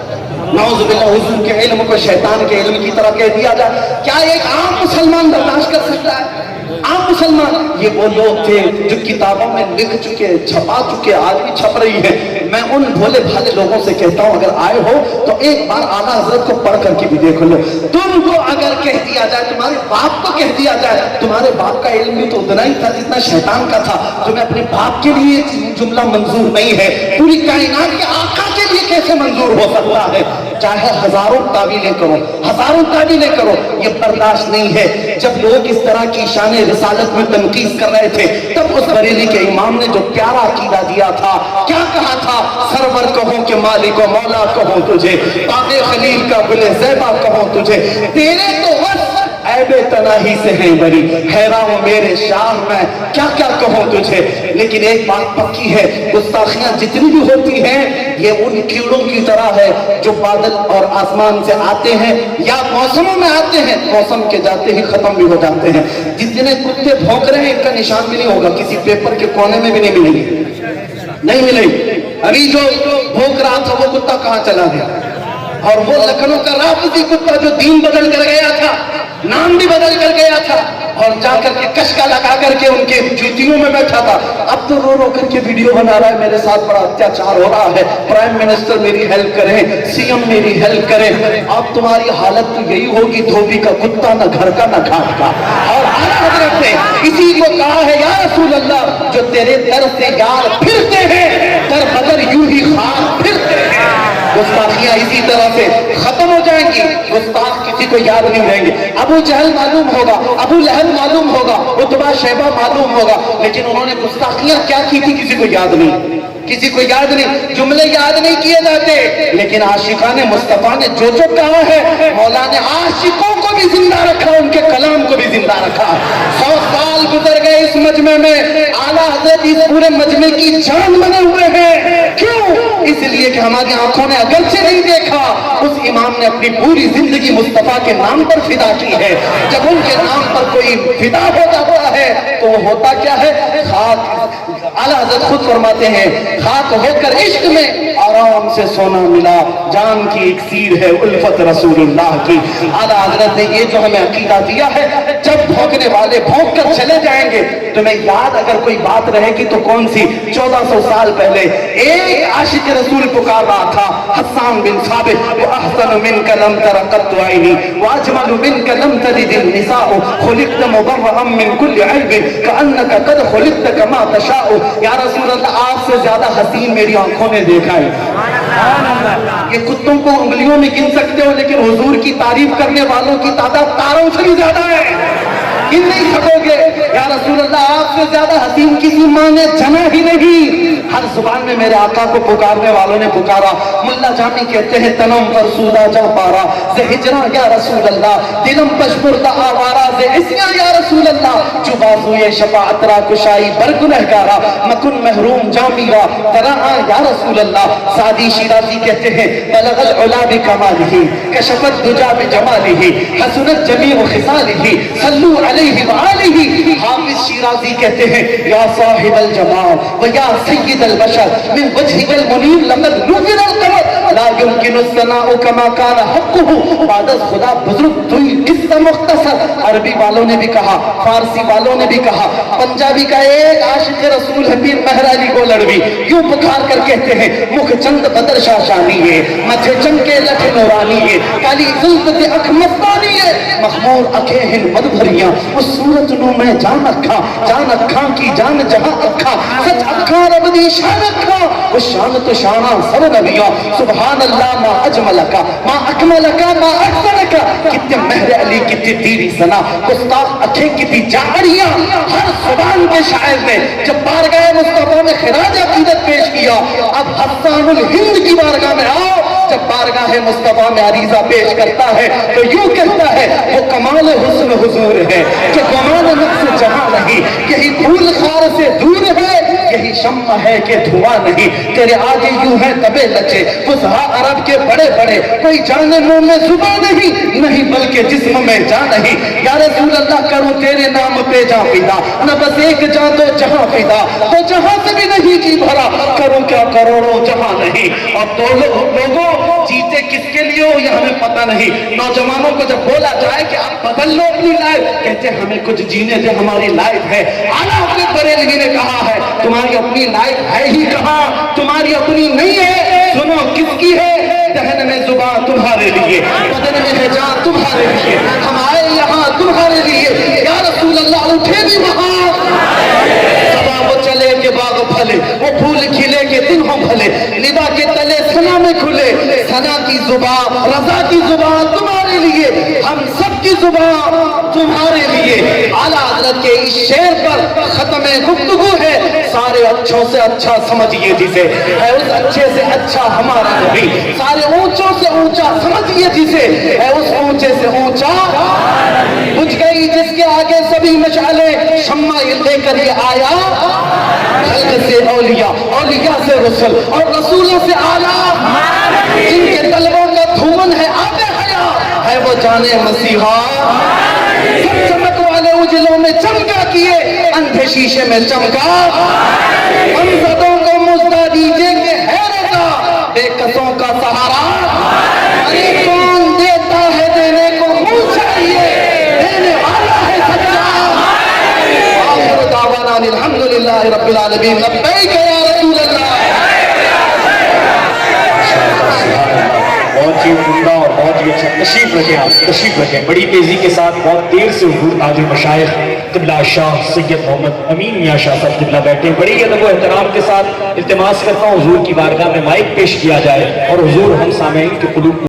نعوذ باللہ حضور کے علم کو شیطان کے علم کی طرح کہہ دیا جائے. کیا ایک عام مسلمان برداشت کر سکتا ہے؟ عام مسلمان یہ وہ لوگ تھے جو کتابوں میں لکھ چکے، چھپا چکے، آج بھی چھپ رہی ہے. میں ان بھولے بھالے لوگوں سے کہتا ہوں اگر آئے ہو تو ایک بار اعلیٰ حضرت کو پڑھ کر کے بھی دیکھ لو. تم کو اگر کہہ دیا جائے، تمہارے باپ کو کہہ دیا جائے، تمہارے باپ کا علم بھی تو اتنا ہی تھا جتنا شیطان کا تھا. تمہیں اپنے باپ کے لیے جملہ منظور نہیں ہے، پوری کائنات کے آقا کے لیے کیسے منظور ہو سکتا ہے؟ چاہے ہزاروں تعویلیں کرو، ہزاروں تعویلیں کرو، یہ برداشت نہیں ہے. جب لوگ اس طرح کی شان رسالت میں تنقید کر رہے تھے تب اس بریلی کے امام نے جو پیارا عقیدہ دیا تھا، کیا کہا تھا؟ سرور کہوں کہ مالک و مولا کہوں تجھے، باغ خلیل کا گل زیبا کہوں تجھے، تیرے تو وصف عیب تناہی سے ہیں بری، حیران ہوں میرے شاہ میں کیا کیا کہوں تجھے. لیکن ایک بات پکی ہے، گستاخیاں جتنی بھی ہوتی ہیں یہ ان کیڑوں کی طرح ہے جو بادل اور آسمان سے آتے ہیں یا موسموں میں آتے ہیں، موسم کے جاتے ہی ختم بھی ہو جاتے ہیں. جتنے کتے بھونک رہے ہیں ان کا نشان بھی نہیں ہوگا، کسی پیپر کے کونے میں بھی نہیں ملے گی، نہیں ملے گی. ابھی جو بھونک رہا تھا وہ کتا کہاں چلا گیا؟ اور وہ لکھنؤ کا رافضی کتا جو دین بدل کر گیا تھا، نام بھی بدل کر گیا تھا اور جا کر کے کشکا لگا کر کے ان کے جوتیوں میں بیٹھا تھا، اب تو رو رو کر کے ویڈیو بنا رہا ہے میرے ساتھ بڑا اتیاچار ہو رہا ہے، پرائم منسٹر میری ہیلپ کریں، سی ایم میری ہیلپ کریں. اب تمہاری حالت تو یہی ہوگی دھوبی کا کتا، نہ گھر کا نہ گھاٹ کا. اور اعلیٰ حضرت نے اسی کو کہا ہے یا رسول اللہ جو تیرے در سے یار پھرتے ہیں در بدر یوں ہی خار پھرتے ہیں. گستاخیاں اسی طرح سے ختم ہو جائیں گی، گستاخ کسی کو یاد نہیں رہیں گے. ابو جہل معلوم ہوگا، ابو لہب معلوم ہوگا، عتبہ شیبہ معلوم ہوگا، لیکن انہوں نے گستاخیاں کیا کی تھی کسی کو یاد نہیں، کسی کو یاد نہیں. جملے یاد نہیں کیے جاتے، لیکن عاشقان مصطفیٰ نے جو جو کہا ہے مولا نے عاشقوں کو بھی زندہ رکھا، ان کے کلام کو بھی زندہ رکھا. 100 سال گزر گئے اس مجمع میں، اعلیٰ حضرت اس پورے مجمع کی جان بنے ہوئے ہیں. کیوں؟ اس لیے کہ ہماری آنکھوں نے اگرچہ نہیں دیکھا، اس امام نے اپنی پوری زندگی مصطفیٰ کے نام پر فدا کی ہے. جب ان کے نام پر کوئی فدا ہو جاتا ہے تو وہ ہوتا کیا ہے؟ خاک. اعلیٰ حضرت خود فرماتے ہیں خاک ہو کر عشق میں آرام سے سونا ملا، جان کی اکسیر ہے الفت رسول اللہ کی. اعلیٰ حضرت نے یہ جو ہمیں عقیدہ دیا ہے، جب بھونکنے والے بھونک کر چلے جائیں گے تمہیں یاد اگر کوئی بات رہے گی تو کون سی؟ 1400 سال پہلے ایک عاشق رسول پکار رہا تھا، حسان بن ثابت، وَأَحْسَنُ مِنْكَ لَمْ تَرَ قَطُّ عَيْنِي وَأَجْمَلُ مِنْكَ لَمْ تَلِدِ النِّسَاءُ خُلِقْتَ مُبَرَّأً مِنْ كُلِّ عَيْبٍ كَأَنَّكَ قَدْ خُلِقْتَ كَمَا تَشَاءُ. یا رسول اللہ آپ سے زیادہ حسین میری آنکھوں نے دیکھا ہے. یہ کتوں کو انگلیوں میں گن سکتے ہو لیکن حضور کی تعریف کرنے والوں کی تعداد تاروں سے بھی زیادہ ہے، گن نہیں سکو گے. یا رسول اللہ آپ سے زیادہ حسین کسی ماں نے جنا ہی نہیں. ہر زبان میں میرے آقا کو پکارنے والوں نے پکارا. ملا جامی کہتے ہیں تنم پر سودا جا پارا زے ہجرا یا رسول اللہ، دلم پشپردہ آوارا زے اسیاں یا رسول اللہ، جو بازوئے شفاعت را کشائی برگنہگارا مکن محروم جامیرا تراہا یا رسول اللہ. سعدی شیرازی کہتے ہیں بلغ العلا بکمالہ کشفت دجا بجمالہ حسنت جمیع خصالہ صلو علیہ وآلہ. حافظ حافظ شیرازی کہتے ہیں یا صاحب الجمال و یا سید البشر من وجهك المنیر لقد نور القمر لا يمكن الثناء كما كان حقه بعد از خدا بزرگ توئی قصہ مختصر. عربی والوں نے بھی کہا, فارسی والوں نے بھی کہا, پنجابی کا ایک عاشق رسول ہے پیر مہر علی گولڑوی, یوں پکار کر کہتے ہیں مکھ چند بدر شاشانی ہے, متھے چمکے لٹھ نورانی ہے, کالی زلفت اکھ مستانی ہے, مخمور اکھیں ہن مد بھریاں, اس صورت نو میں جان اکھاں کی جان جہاں اکھاں, سچ اکھاں رب دی شان اکھاں, وہ شان تو شانہ سر نبیاں, سبحان اللہ ما اجملکا ما اکملکا ما احسنکا, کتنے مہر علی کتنے تیری سنا, گستاخ اکھیں کتنی جاہریاں. ہر زبان کے شاعر نے جب بارگاہ مصطفیٰ میں خراج عقیدت پیش کیا, اب حسان الہند کی بارگاہ میں آؤ, جب بارگاہ مصطفیٰ میں عریضہ پیش کرتا ہے تو یوں کہتا ہے وہ کمال حسن حضور ہے کہ کمال نقص جہاں نہیں, یہی پھول خار سے دور ہے, یہی شمع ہے کہ دھواں نہیں, تیرے آگے یوں ہے تبے لچے فصحا عرب کے بڑے بڑے, کوئی جانے منہ میں زبان نہیں بلکہ جسم میں جان نہیں. یا رسول اللہ کروں تیرے نام پہ جاں فدا, نہ بس ایک جاں تو جہاں فدا, تو جہاں سے بھی نہیں جی بھرا, کروں کیا کروڑوں جہاں نہیں. اور تو لوگوں جیتے کس کے لیے ہو یہ ہمیں پتہ نہیں. نوجوانوں کو جب بولا جائے کہ آپ بدل لو اپنی لائف, کہتے ہمیں کچھ جینے دے, ہماری لائف ہے. اعلیٰ حضرت بریلوی نے کہا ہے تمہاری اپنی لائف ہے ہی کہاں, تمہاری اپنی نہیں ہے. سنو کس کی ہے, دہن میں زبان تمہارے لیے, بدن میں ہے جان تمہارے لیے, ہم آئے یہاں تمہارے لیے. یا رسول اللہ اٹھے بھی وہاں, وہ چلے کے باغ پھلے, وہ پھول کھلے کے دن ہوں بھلے, ندا کے تلے سنا میں کھلے, سنا کی زبان رضا کی زبان تمہارے لیے, ہم سب کی زبان تمہارے لیے. اعلیٰ حضرت کے اس شعر پر ختم گفتگو ہے, سارے اچھوں سے اچھا سمجھئے جسے, ہے اس اچھے سے اچھا ہمارا نبی, سارے اونچوں سے اونچا سمجھئے جسے, ہے اس اونچے سے اونچا. بجھ گئی جس کے آگے سبھی مشعلیں, شمع لے کر یہ آیا, خلق سے اولیاء, اولیاء سے رسول, اور رسولوں سے اعلیٰ, جن کے طلبوں کا دھومن ہے آب حیات, ہے وہ جانے مسیحا. سب چمک والے اجلوں میں چمکا کیے, اندھے شیشے میں چمکا, ہم زدوں کو مزدہ دیجئے کہ ہے رضا, بے کسوں کا سہارا. ارے کون دیتا ہے دینے کو منہ چاہیے, دینے والا ہے سچا. آخر دعوانا الحمدللہ رب العالمین, لبیک یا رسول اللہ. بہت ہی عمدہ اور بہت ہی اچھا. تشریف رکھیں, آپ تشریف رکھیں. بڑی تیزی کے ساتھ بہت دیر سے حضور تاج المشائخ قبلہ شاہ سید محمد امین میاں شاہ صاحب قبلہ بیٹھے. بڑی ادب و احترام کے ساتھ التماس کرتا ہوں حضور کی بارگاہ میں مائک پیش کیا جائے اور حضور ہم سامعین کے قلوب